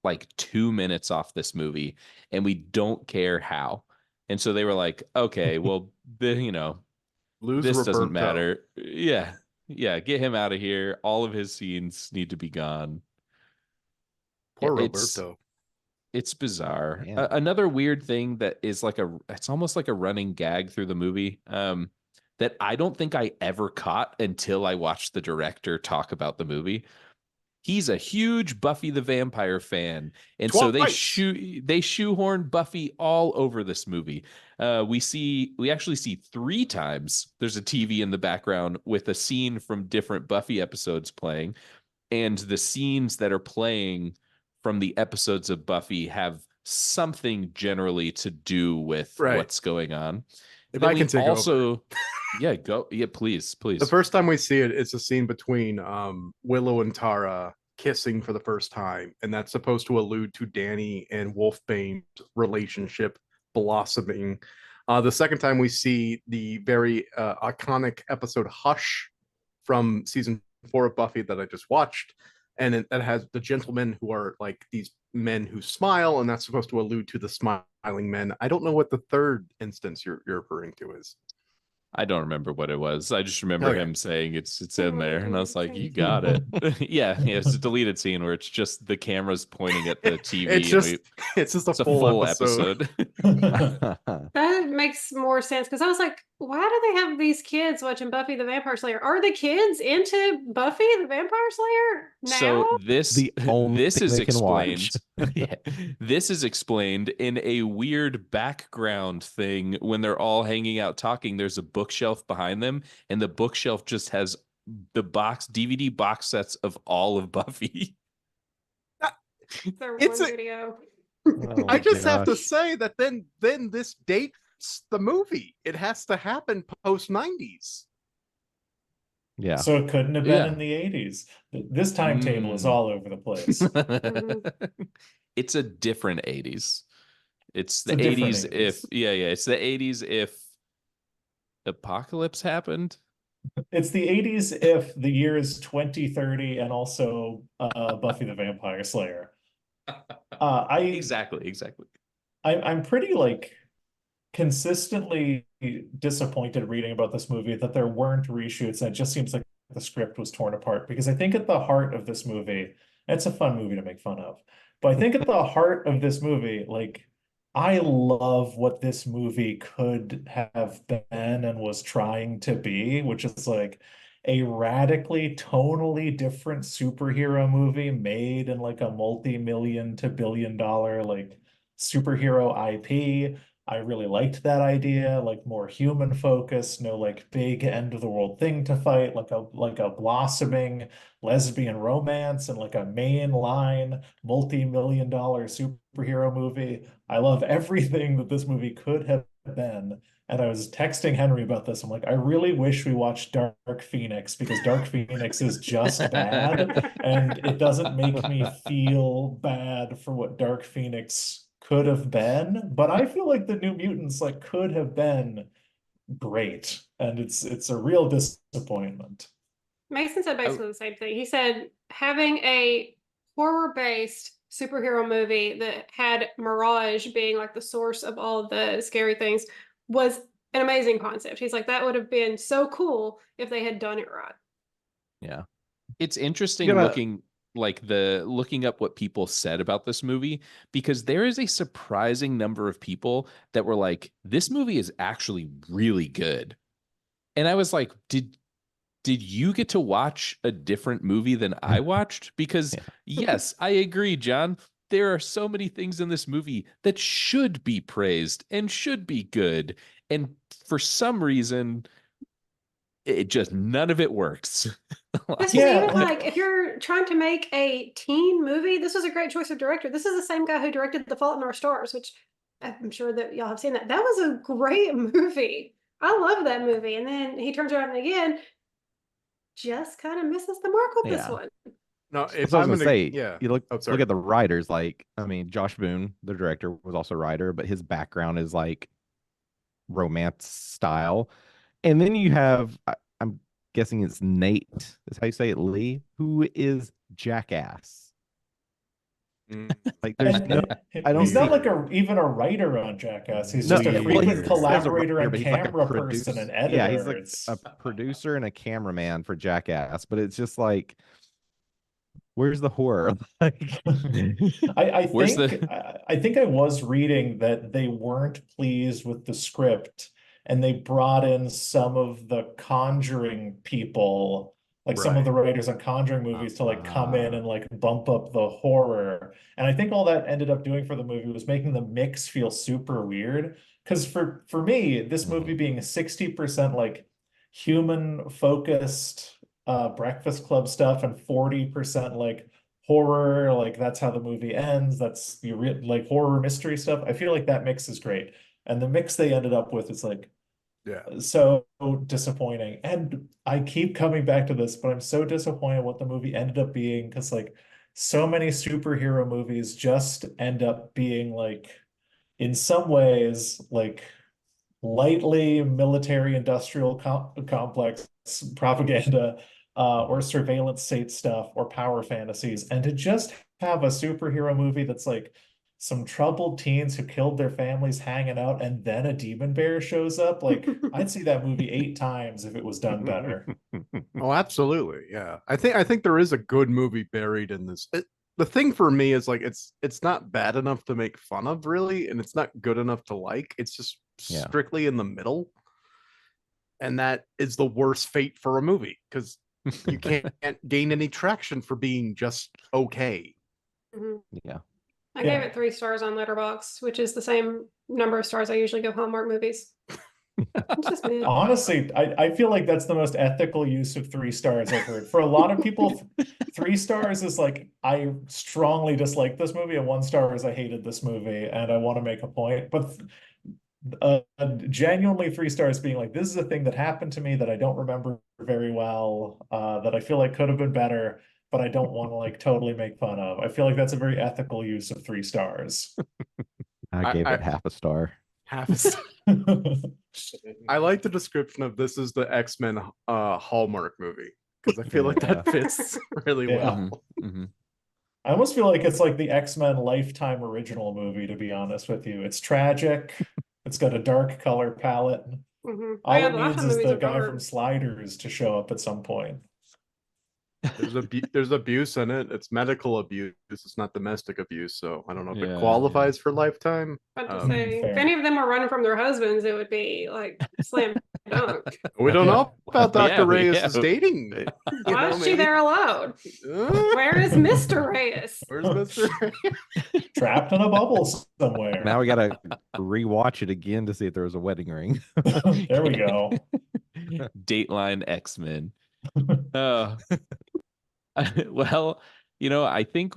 like 2 minutes off this movie and we don't care how. And so they were like, okay, well, Lose this doesn't Roberto. matter. Yeah. Yeah. Get him out of here. All of his scenes need to be gone. Poor It's Roberto. it's bizarre. Man. Another weird thing that is like it's almost like a running gag through the movie. That I don't think I ever caught until I watched the director talk about the movie. He's a huge Buffy the Vampire fan, and so they Twice. shoehorn Buffy all over this movie. We actually see 3 times there's a TV in the background with a scene from different Buffy episodes playing, and the scenes that are playing from the episodes of Buffy have something generally to do with Right. what's going on. If Then I we can take over. also, yeah, go, yeah, please. The first time we see it, it's a scene between Willow and Tara kissing for the first time, and that's supposed to allude to Danny and Wolfbane's relationship blossoming. The second time we see the very iconic episode Hush from season 4 of Buffy that I just watched, and that has the gentlemen who are like these men who smile, and that's supposed to allude to the smiling men. I don't know what the third instance you're referring to is. I don't remember what it was. I just remember Okay. him saying it's in there, and I was like, "You got it." Yeah, it's a deleted scene where it's just the camera's pointing at the TV. It's just a it's a full episode. That makes more sense because I was like, why do they have these kids watching Buffy the Vampire Slayer? Are the kids into Buffy the Vampire Slayer now? So this is thing they can explained. watch. Yeah, this is explained in a weird background thing when they're all hanging out talking. There's a bookshelf behind them, and the bookshelf just has the DVD box sets of all of Buffy. Their it's one a- video. Oh I just have to gosh. say that then this dates the movie. It has to happen post 90s. Yeah. So it couldn't have been Yeah. in the 80s. This timetable is all over the place. It's a different 80s. It's the It's a different 80s if 80s. it's the 80s if apocalypse happened. It's the 80s if the year is 2030 and also Buffy the Vampire Slayer. Exactly. I'm pretty like consistently disappointed reading about this movie that there weren't reshoots, and it just seems like the script was torn apart, because I think at the heart of this movie, it's a fun movie to make fun of, but I think at the heart of this movie, like, I love what this movie could have been and was trying to be, which is like a radically tonally different superhero movie made in like a multi-million to billion-dollar like superhero IP. I really liked that idea, like more human focus, no like big end of the world thing to fight, like a blossoming lesbian romance and like a mainline multi-million-dollar superhero movie. I love everything that this movie could have been. And I was texting Henry about this. I'm like, I really wish we watched Dark Phoenix, because Dark Phoenix is just bad, and it doesn't make me feel bad for what Dark Phoenix could have been. But I feel like the New Mutants like could have been great, and it's a real disappointment. Mason said basically the same thing. He said having a horror-based superhero movie that had Mirage being like the source of all of the scary things was an amazing concept. He's like, that would have been so cool if they had done it right. Yeah. It's interesting Yeah, looking up what people said about this movie, because there is a surprising number of people that were like, this movie is actually really good. And I was like, did you get to watch a different movie than I watched? Because yes, I agree, John. There are so many things in this movie that should be praised and should be good. And for some reason, it just, none of it works. That's Yeah, just like- like if you're trying to make a teen movie, this was a great choice of director. This is the same guy who directed The Fault in Our Stars, which I'm sure that y'all have seen that. That was a great movie. I love that movie. And then he turns around and again, just kind of misses the mark with this Yeah. one. No, If if I I'm was gonna gonna say, yeah. you look Oh, sorry. look at the writers. Like, I mean, Josh Boone, the director, was also a writer, but his background is like romance style, And then you have, I'm guessing it's Nate, is how you say it, Lee, who is Jackass. Like there's no, I don't he's not see like even a writer on Jackass. He's no, just a well, frequent he's as a collaborator writer, and but he's like a camera person and editor. yeah, he's like It's a producer and a cameraman for Jackass, but it's just like, where's the horror? Like, I Where's think the I think I was reading that they weren't pleased with the script and they brought in some of the Conjuring people, like some of the writers on Conjuring movies to like come in and like bump up the horror. And I think all that ended up doing for the movie was making the mix feel super weird. Because for me, this movie being 60% like human focused Breakfast Club stuff and 40% like horror, like that's how the movie ends. That's the like horror mystery stuff. I feel like that mix is great. And the mix they ended up with is like so disappointing. And I keep coming back to this, but I'm so disappointed what the movie ended up being because like so many superhero movies just end up being like in some ways like lightly military industrial complex propaganda or surveillance state stuff or power fantasies. And to just have a superhero movie that's like some troubled teens who killed their families hanging out and then a demon bear shows up, like I'd see that movie 8 times if it was done better. Oh, absolutely. Yeah. I think there is a good movie buried in this. The thing for me is like it's not bad enough to make fun of really, and it's not good enough to like. It's just strictly in the middle. And that is the worst fate for a movie because you can't gain any traction for being just okay. Yeah. I gave it 3 stars on Letterboxd, which is the same number of stars I usually give Hallmark movies. It's just me. Honestly, I feel like that's the most ethical use of 3 stars I've heard. For a lot of people, 3 stars is like, I strongly dislike this movie, and 1 star is I hated this movie and I want to make a point. But genuinely 3 stars being like, this is a thing that happened to me that I don't remember very well, that I feel like could have been better, but I don't want to like totally make fun of. I feel like that's a very ethical use of 3 stars. I gave it half a star. Half a star. I like the description of this is the X-Men Hallmark movie because I feel like that fits really well. I almost feel like it's like the X-Men Lifetime original movie, to be honest with you. It's tragic. It's got a dark color palette. All it needs is the guy from Sliders to show up at some point. There's abuse in it. It's medical abuse. It's not domestic abuse. So I don't know if it qualifies for Lifetime. But to say, if any of them were running from their husbands, it would be like slam dunk. We don't know about Dr. Reyes' dating. Why is she there alone? Where is Mr. Reyes? Where's Mr. Reyes? Trapped in a bubble somewhere. Now we gotta rewatch it again to see if there was a wedding ring. There we go. Dateline X-Men. Well, I think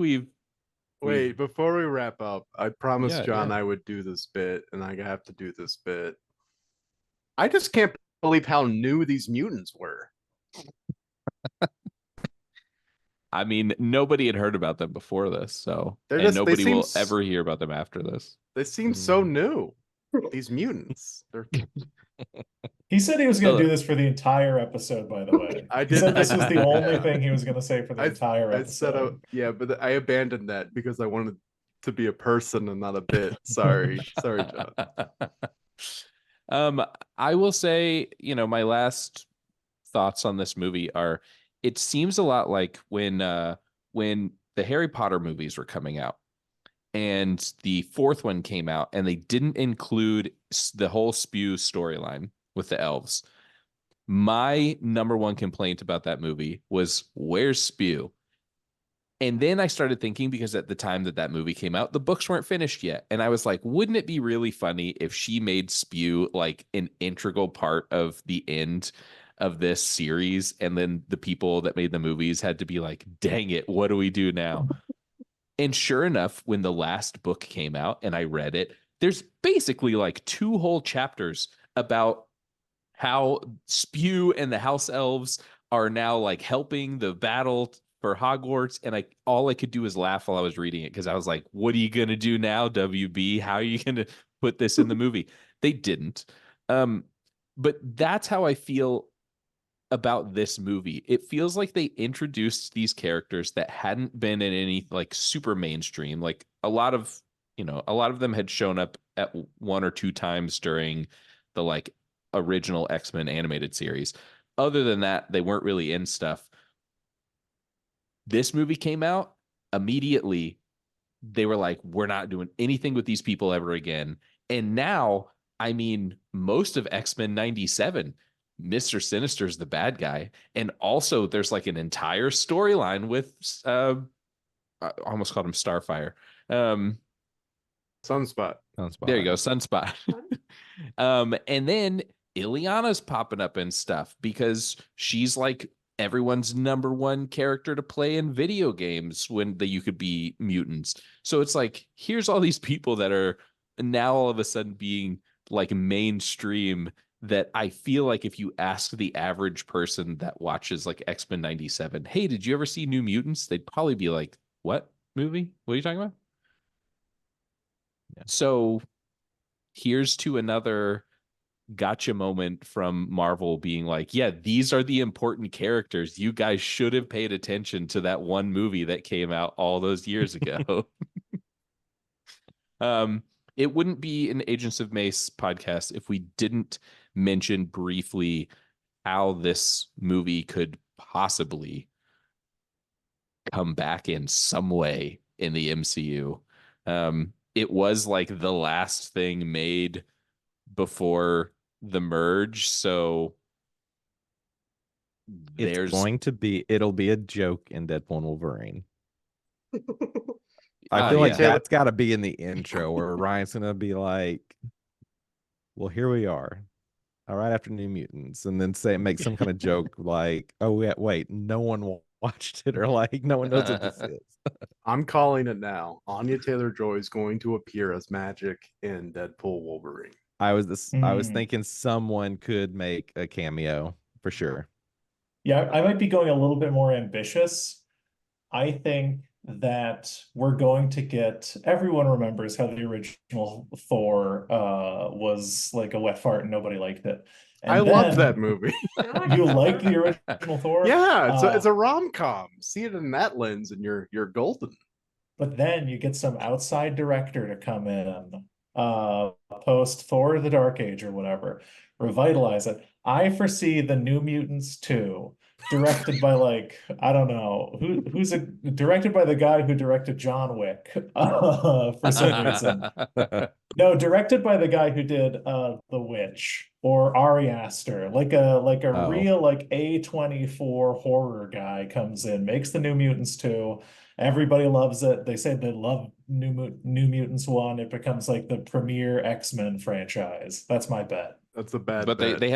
Wait, before we wrap up, I promised John yeah. I would do this bit, and I have to do this bit. I just can't believe how new these mutants were. I mean, nobody had heard about them before this, so nobody will ever hear about them after this. They seem so new. These mutants. He said he was going to do this for the entire episode, by the way. He said this was the only thing he was going to say for the entire episode. But I abandoned that because I wanted to be a person and not a bit. Sorry, John. I will say, my last thoughts on this movie are, it seems a lot like when the Harry Potter movies were coming out. And the 4th one came out and they didn't include the whole spew storyline with the elves. My number one complaint about that movie was, where's spew? And then I started thinking, because at the time that movie came out, the books weren't finished yet. And I was like, wouldn't it be really funny if she made spew like an integral part of the end of this series? And then the people that made the movies had to be like, dang it, what do we do now? And sure enough, when the last book came out and I read it, there's basically like 2 whole chapters about how spew and the house elves are now like helping the battle for Hogwarts. And all I could do was laugh while I was reading it, because I was like, what are you going to do now, WB? How are you going to put this in the movie? They didn't. But that's how I feel about this movie. It feels like they introduced these characters that hadn't been in any like super mainstream. Like a lot of them had shown up at one or two times during the like original X-Men animated series. Other than that, they weren't really in stuff. This movie came out immediately. They were like, we're not doing anything with these people ever again. And now, I mean, most of X-Men 97, Mr. Sinister's the bad guy. And also there's like an entire storyline with I almost called him Starfire. Sunspot. There you go, Sunspot. And then Ileana's popping up and stuff because she's like everyone's number one character to play in video games when you could be mutants. So it's like, here's all these people that are now all of a sudden being like mainstream, that I feel like if you ask the average person that watches like X-Men 97, hey, did you ever see New Mutants? They'd probably be like, what movie? What are you talking about? Yeah. So here's to another gotcha moment from Marvel being like, yeah, these are the important characters. You guys should have paid attention to that one movie that came out all those years ago. It wouldn't be an Agents of Mace podcast if we didn't mention briefly how this movie could possibly come back in some way in the MCU. It was like the last thing made before the merge, so it'll be a joke in Deadpool and Wolverine. I feel like that's got to be in the intro where Ryan's gonna be like, well, here we are, all right, after New Mutants, and then make some kind of joke like, oh yeah, wait, no one watched it, or like no one knows what this is. I'm calling it now. Anya Taylor-Joy is going to appear as Magic in Deadpool Wolverine. I was thinking someone could make a cameo for sure. Yeah, I might be going a little bit more ambitious. I think that we're going to get, everyone remembers how the original Thor was like a wet fart and nobody liked it. And I love that movie. You like the original Thor? Yeah, it's a rom-com. See it in that lens and you're golden. But then you get some outside director to come in, post Thor the Dark Age or whatever, revitalize it. I foresee the New Mutants 2, directed by like, I don't know, directed by the guy who directed John Wick, for some reason. No, directed by the guy who did The Witch or Ari Aster, like a real like A24 horror guy comes in, makes the New Mutants 2. Everybody loves it. They say they love New Mutants 1. It becomes like the premier X-Men franchise. That's my bet. That's a bad but bet. they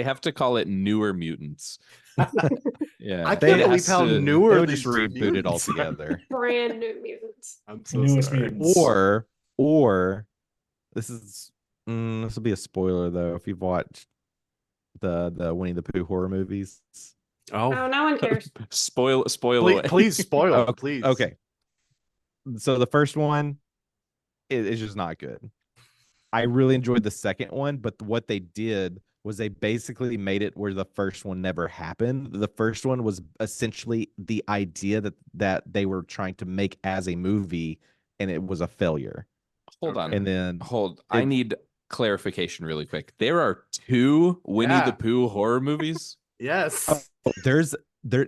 have to call it Newer Mutants. Yeah, I can't believe how newer they'll these just reboot it altogether. Brand new mutants. I'm so Newest sorry. mutants. Or this will be a spoiler though if you've watched the Winnie the Pooh horror movies. Oh, no one cares. Spoil Please, away. please spoil it, please. Okay. So the first one is just not good. I really enjoyed the second one, but what they did was they basically made it where the first one never happened. The first one was essentially the idea that they were trying to make as a movie, and it was a failure. Hold on. And then I need clarification really quick. There are 2 Winnie the Pooh horror movies? Yes. There's the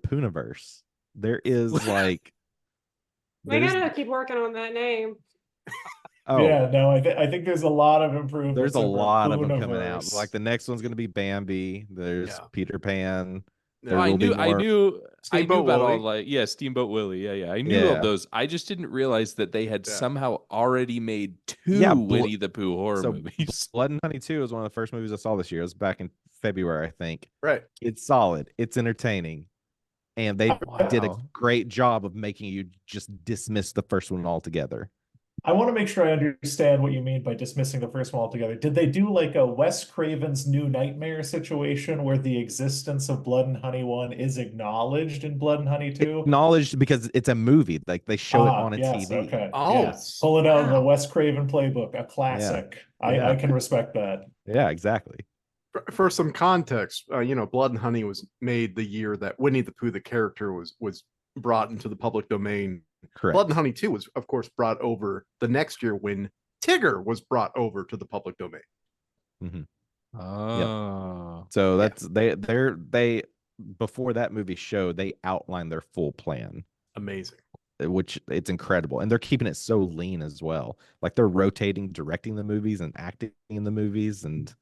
Pooniverse. There is like We gotta keep working on that name. Yeah, no, I think there's a lot of improvements. There's a lot of them coming Pooniverse. out. Like the next one's gonna be Bambi. There's Peter Pan. Yeah. I knew Steamboat about Willie. all like Steamboat Willie. Yeah. I knew all those. I just didn't realize that they had somehow already made 2 Winnie the Pooh horror movies. Blood and Honey 2 is one of the first movies I saw this year. It was back in February, I think. Right. It's solid. It's entertaining. And they did a great job of making you just dismiss the first one altogether. I want to make sure I understand what you mean by dismissing the first one altogether. Did they do like a Wes Craven's New Nightmare situation where the existence of Blood and Honey 1 is acknowledged in Blood and Honey 2? Acknowledged because it's a movie. Like they show it on a TV. Okay. Oh, yes. Pull it out of the Wes Craven playbook, a classic. Yeah. I can respect that. Yeah, exactly. For some context, Blood and Honey was made the year that Winnie the Pooh, the character, was brought into the public domain. Correct. Blood and Honey 2 was, of course, brought over the next year when Tigger was brought over to the public domain. Mm-hmm. Oh. So that's they before that movie showed, they outlined their full plan, Amazing. which it's incredible, and they're keeping it so lean as well. Like they're rotating, directing the movies and acting in the movies, and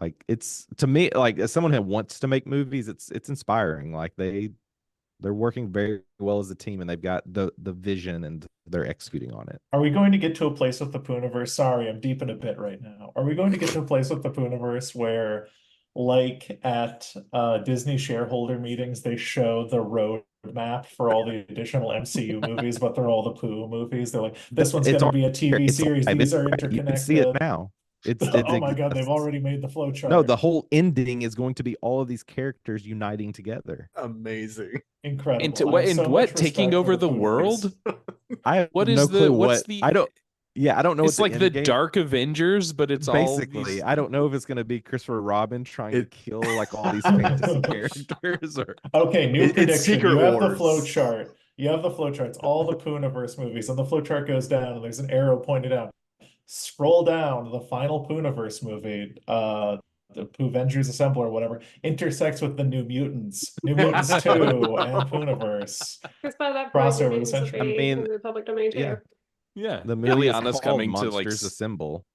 like it's, to me, like as someone who wants to make movies, it's inspiring. Like they're working very well as a team, and they've got the vision, and they're executing on it. Are we going to get to a place with the Pooniverse? Sorry, I'm deep in a bit right now. Are we going to get to a place with the Pooniverse where, like at Disney shareholder meetings, they show the roadmap for all the additional MCU movies, but they're all the Pooh movies? They're like, this one's going to be a TV series. These are interconnected. You can see it now. It's oh my god, they've already made the flow chart. No, the whole ending is going to be all of these characters uniting together. Amazing. Incredible. And what taking over the world? I have what no is clue what's the I don't know. It's like the Dark Avengers, but it's basically all these... I don't know if it's going to be Christopher Robin trying to kill like all these fantasy characters, or okay, new prediction. You have the flow Wars. chart. You have the flow charts, all the Pooniverse movies, and the flow chart goes down, and there's an arrow pointed out. Scroll down, the final Pooniverse movie, the Poovengers Assemble or whatever, intersects with the New Mutants 2, and Pooniverse. Because by that point, Crossover, the mutants will essentially. be I mean, in the public domain too. Yeah. the movie is Liana's called coming to Monsters like Assemble.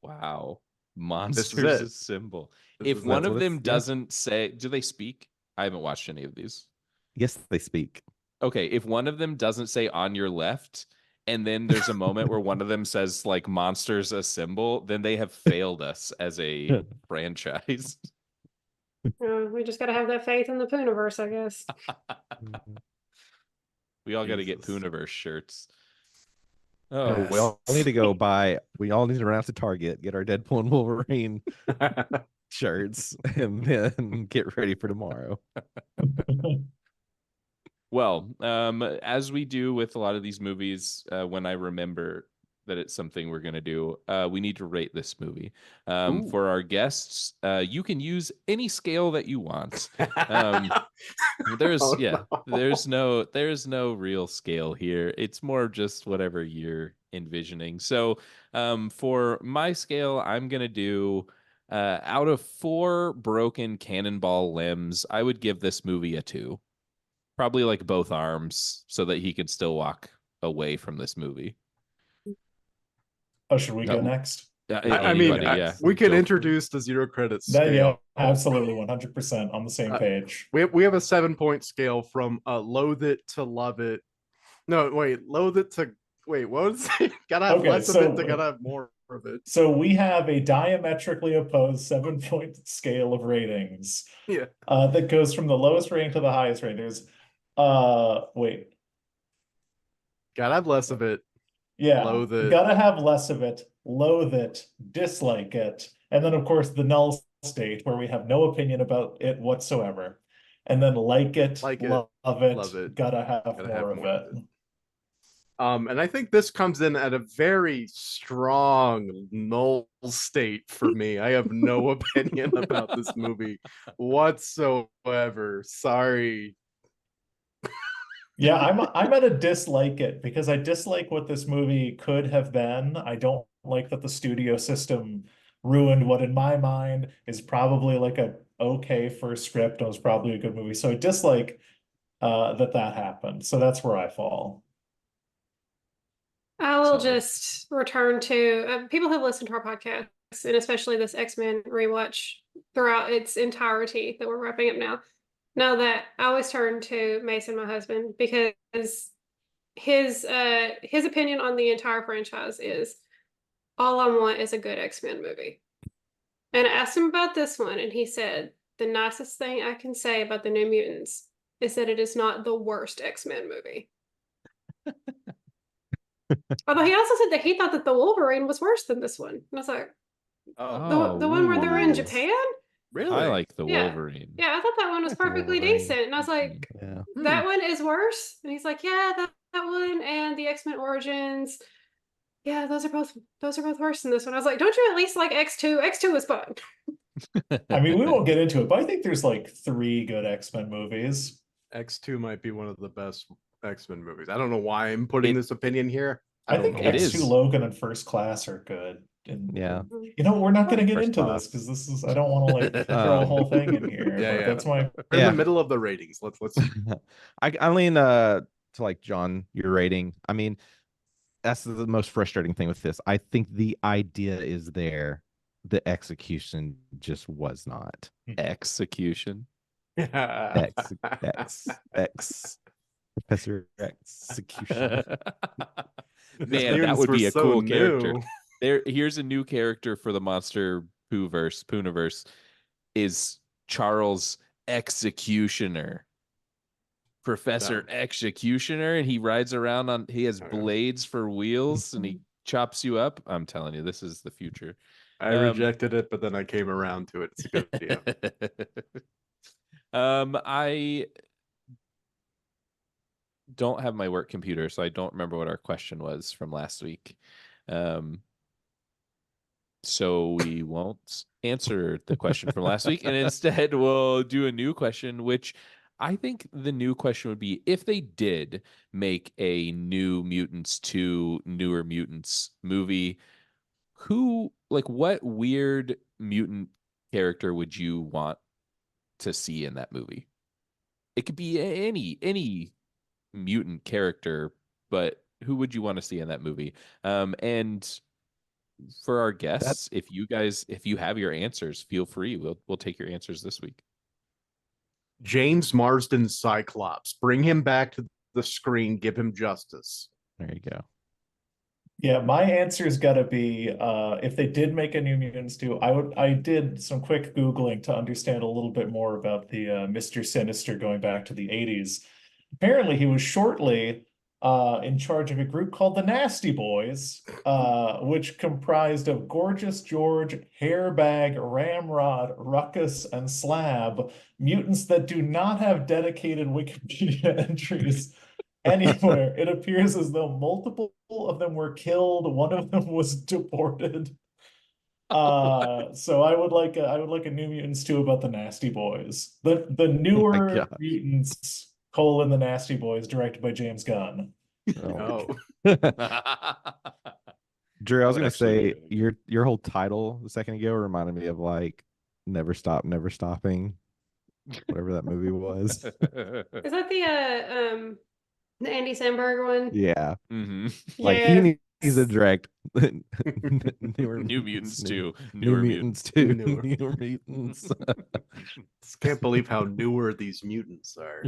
Wow. This Monsters is it. Assemble. This If is one it. of them Yeah. doesn't say, do they speak? I haven't watched any of these. Yes, they speak. Okay, if one of them doesn't say on your left, and then there's a moment where one of them says like Monsters Assemble, then they have failed us as a franchise. We just got to have that faith in the Pooniverse, I guess. We all got to get Jesus. Pooniverse shirts. Oh, Oh, we all need to go buy. We all need to run out to Target, get our Deadpool and Wolverine shirts, and then get ready for tomorrow. well, as we do with a lot of these movies, when I remember that it's something we're going to do, we need to rate this movie. For our guests, you can use any scale that you want. There's there's no real scale here. It's more just whatever you're envisioning. So for my scale, I'm going to do out of 4 broken cannonball limbs, I would give this movie a 2. Probably like both arms, so that he could still walk away from this movie. Oh, should we go next? We can introduce the zero credit scale. Yeah, absolutely, 100% on the same page. We have a 7-point scale from loathe it to love it. No, wait, loathe it to what was it? Gotta have less of it to gotta have more of it. So we have a diametrically opposed 7-point scale of ratings. Yeah. That goes from the lowest rating to the highest rating. There's wait. Gotta have less of it. Yeah. Loathe it. Gotta have less of it. Loathe it. Dislike it. And then of course the null state where we have no opinion about it whatsoever. And then like it, love it, gotta have more of it. And I think this comes in at a very strong null state for me. I have no opinion about this movie whatsoever. Sorry. Yeah, I'm at a dislike it because I dislike what this movie could have been. I don't like that the studio system ruined what in my mind is probably like a okay first script and was probably a good movie. So I dislike that happened. So that's where I fall. I will just return to people who've listened to our podcast, and especially this X-Men rewatch throughout its entirety that we're wrapping up now. Know that I always turn to Mason, my husband, because his opinion on the entire franchise is all I want is a good X-Men movie. And I asked him about this one, and he said the nicest thing I can say about the New Mutants is that it is not the worst X-Men movie. Although he also said that he thought that the Wolverine was worse than this one. And I was like, the one where they're in Japan? Really? I like the Wolverine. Yeah, I thought that one was perfectly decent. And I was like, that one is worse? And he's like, yeah, that one and the X-Men Origins. Yeah, those are both worse than this one. I was like, don't you at least like X2? X2 was fun. I mean, we won't get into it, but I think there's like 3 good X-Men movies. X2 might be one of the best X-Men movies. I don't know why I'm putting this opinion here. I don't think know. It X2 is. Logan and First Class are good. And Yeah. you know, we're not going to get First into Class. this because this is, I don't want to like throw a whole thing in here, Yeah, but yeah. that's my, We're in Yeah. the middle of the ratings. Let's I lean to like John, your rating. I mean, that's the most frustrating thing with this. I think the idea is there. The execution just was not. Execution. X. Professor Execution. Man, that would be a cool character. Here's a new character for the monster Pooverse, is Charles Executioner. Professor Executioner, and he rides around he has blades for wheels and he chops you up. I'm telling you, this is the future. I rejected it, but then I came around to it. It's a good idea. I don't have my work computer, so I don't remember what our question was from last week. So we won't answer the question from last week, and instead we'll do a new question, which I think the new question would be, if they did make a New Mutants 2 Newer Mutants movie, what weird mutant character would you want to see in that movie? It could be any mutant character, but who would you want to see in that movie? And for our guests, if you have your answers, feel free. We'll take your answers this week. James Marsden Cyclops. Bring him back to the screen. Give him justice. There you go. yeah, my answer's got to be if they did make a New Mutants 2, I did some quick Googling to understand a little bit more about the Mr. Sinister going back to the 80s. Apparently, he was shortly in charge of a group called the Nasty Boys, which comprised of Gorgeous George, Hairbag, Ramrod, Ruckus, and Slab, mutants that do not have dedicated Wikipedia entries anywhere. It appears as though multiple of them were killed, one of them was deported. So I would like a New Mutants 2 about the Nasty Boys. The newer mutants, the Nasty Boys, directed by James Gunn. Oh. Drew, I was gonna say Actually, your whole title a second ago reminded me of like Never Stop, Never Stopping, whatever that movie was. Is that the Andy Samberg one? Yeah. Mm-hmm. Like Yeah. he needs to direct New Mutants 2, Newer Newer Mutants Mutants. 2, Newer. Newer Mutants. Just can't believe how newer these mutants are.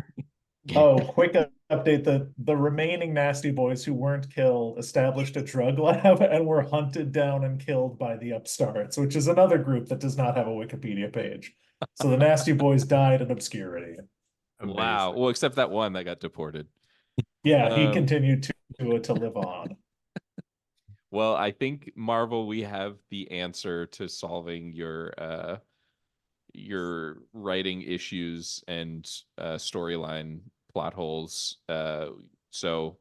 Oh, quick update. The remaining Nasty Boys who weren't killed established a drug lab and were hunted down and killed by the Upstarts, which is another group that does not have a Wikipedia page. So the Nasty Boys died in obscurity. Wow. Amazing. Well, except that one that got deported. Yeah, he continued to live on. Well, I think, Marvel, we have the answer to solving your writing issues and storyline plot holes. So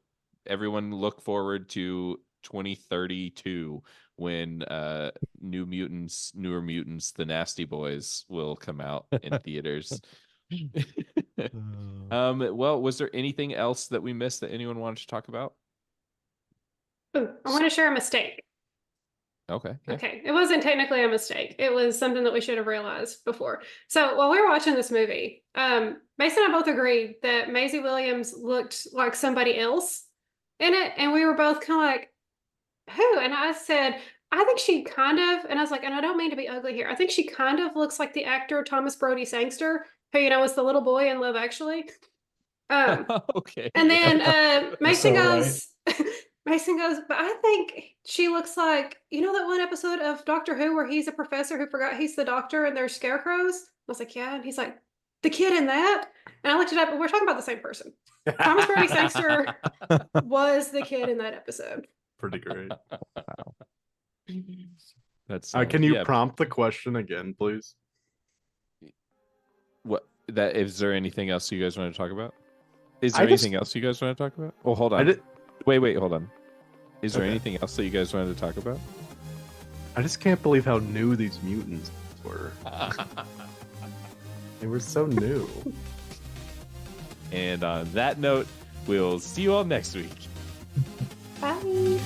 everyone look forward to 2032 when Newer Mutants, the Nasty Boys will come out in theaters. Well, was there anything else that we missed that anyone wanted to talk about? Ooh, I want to share a mistake. Okay. Yeah. Okay, it wasn't technically a mistake. It was something that we should have realized before. So while we were watching this movie, Mason and I both agreed that Maisie Williams looked like somebody else in it, and we were both kind of like, who? And I said, I think she kind of, and I was like, and I don't mean to be ugly here. I think she kind of looks like the actor Thomas Brody Sangster, who was the little boy in Love Actually. Okay. And then Mason So goes, Mason goes, but I think she looks like, that one episode of Doctor Who where he's a professor who forgot he's the doctor and there's scarecrows? I was like, yeah. And he's like, the kid in that? And I looked it up, and we're talking about the same person. Thomas Brody Sangster was the kid in that episode. Pretty great. Wow. That's Can you yeah. prompt the question again, please? What that is there anything else you guys want to talk about? Is there I just- anything else you guys want to talk about? Oh, hold I on. did. Wait, hold on. Is there Okay. anything else that you guys wanted to talk about? I just can't believe how new these mutants were. They were so new. And on that note, we'll see you all next week. Bye.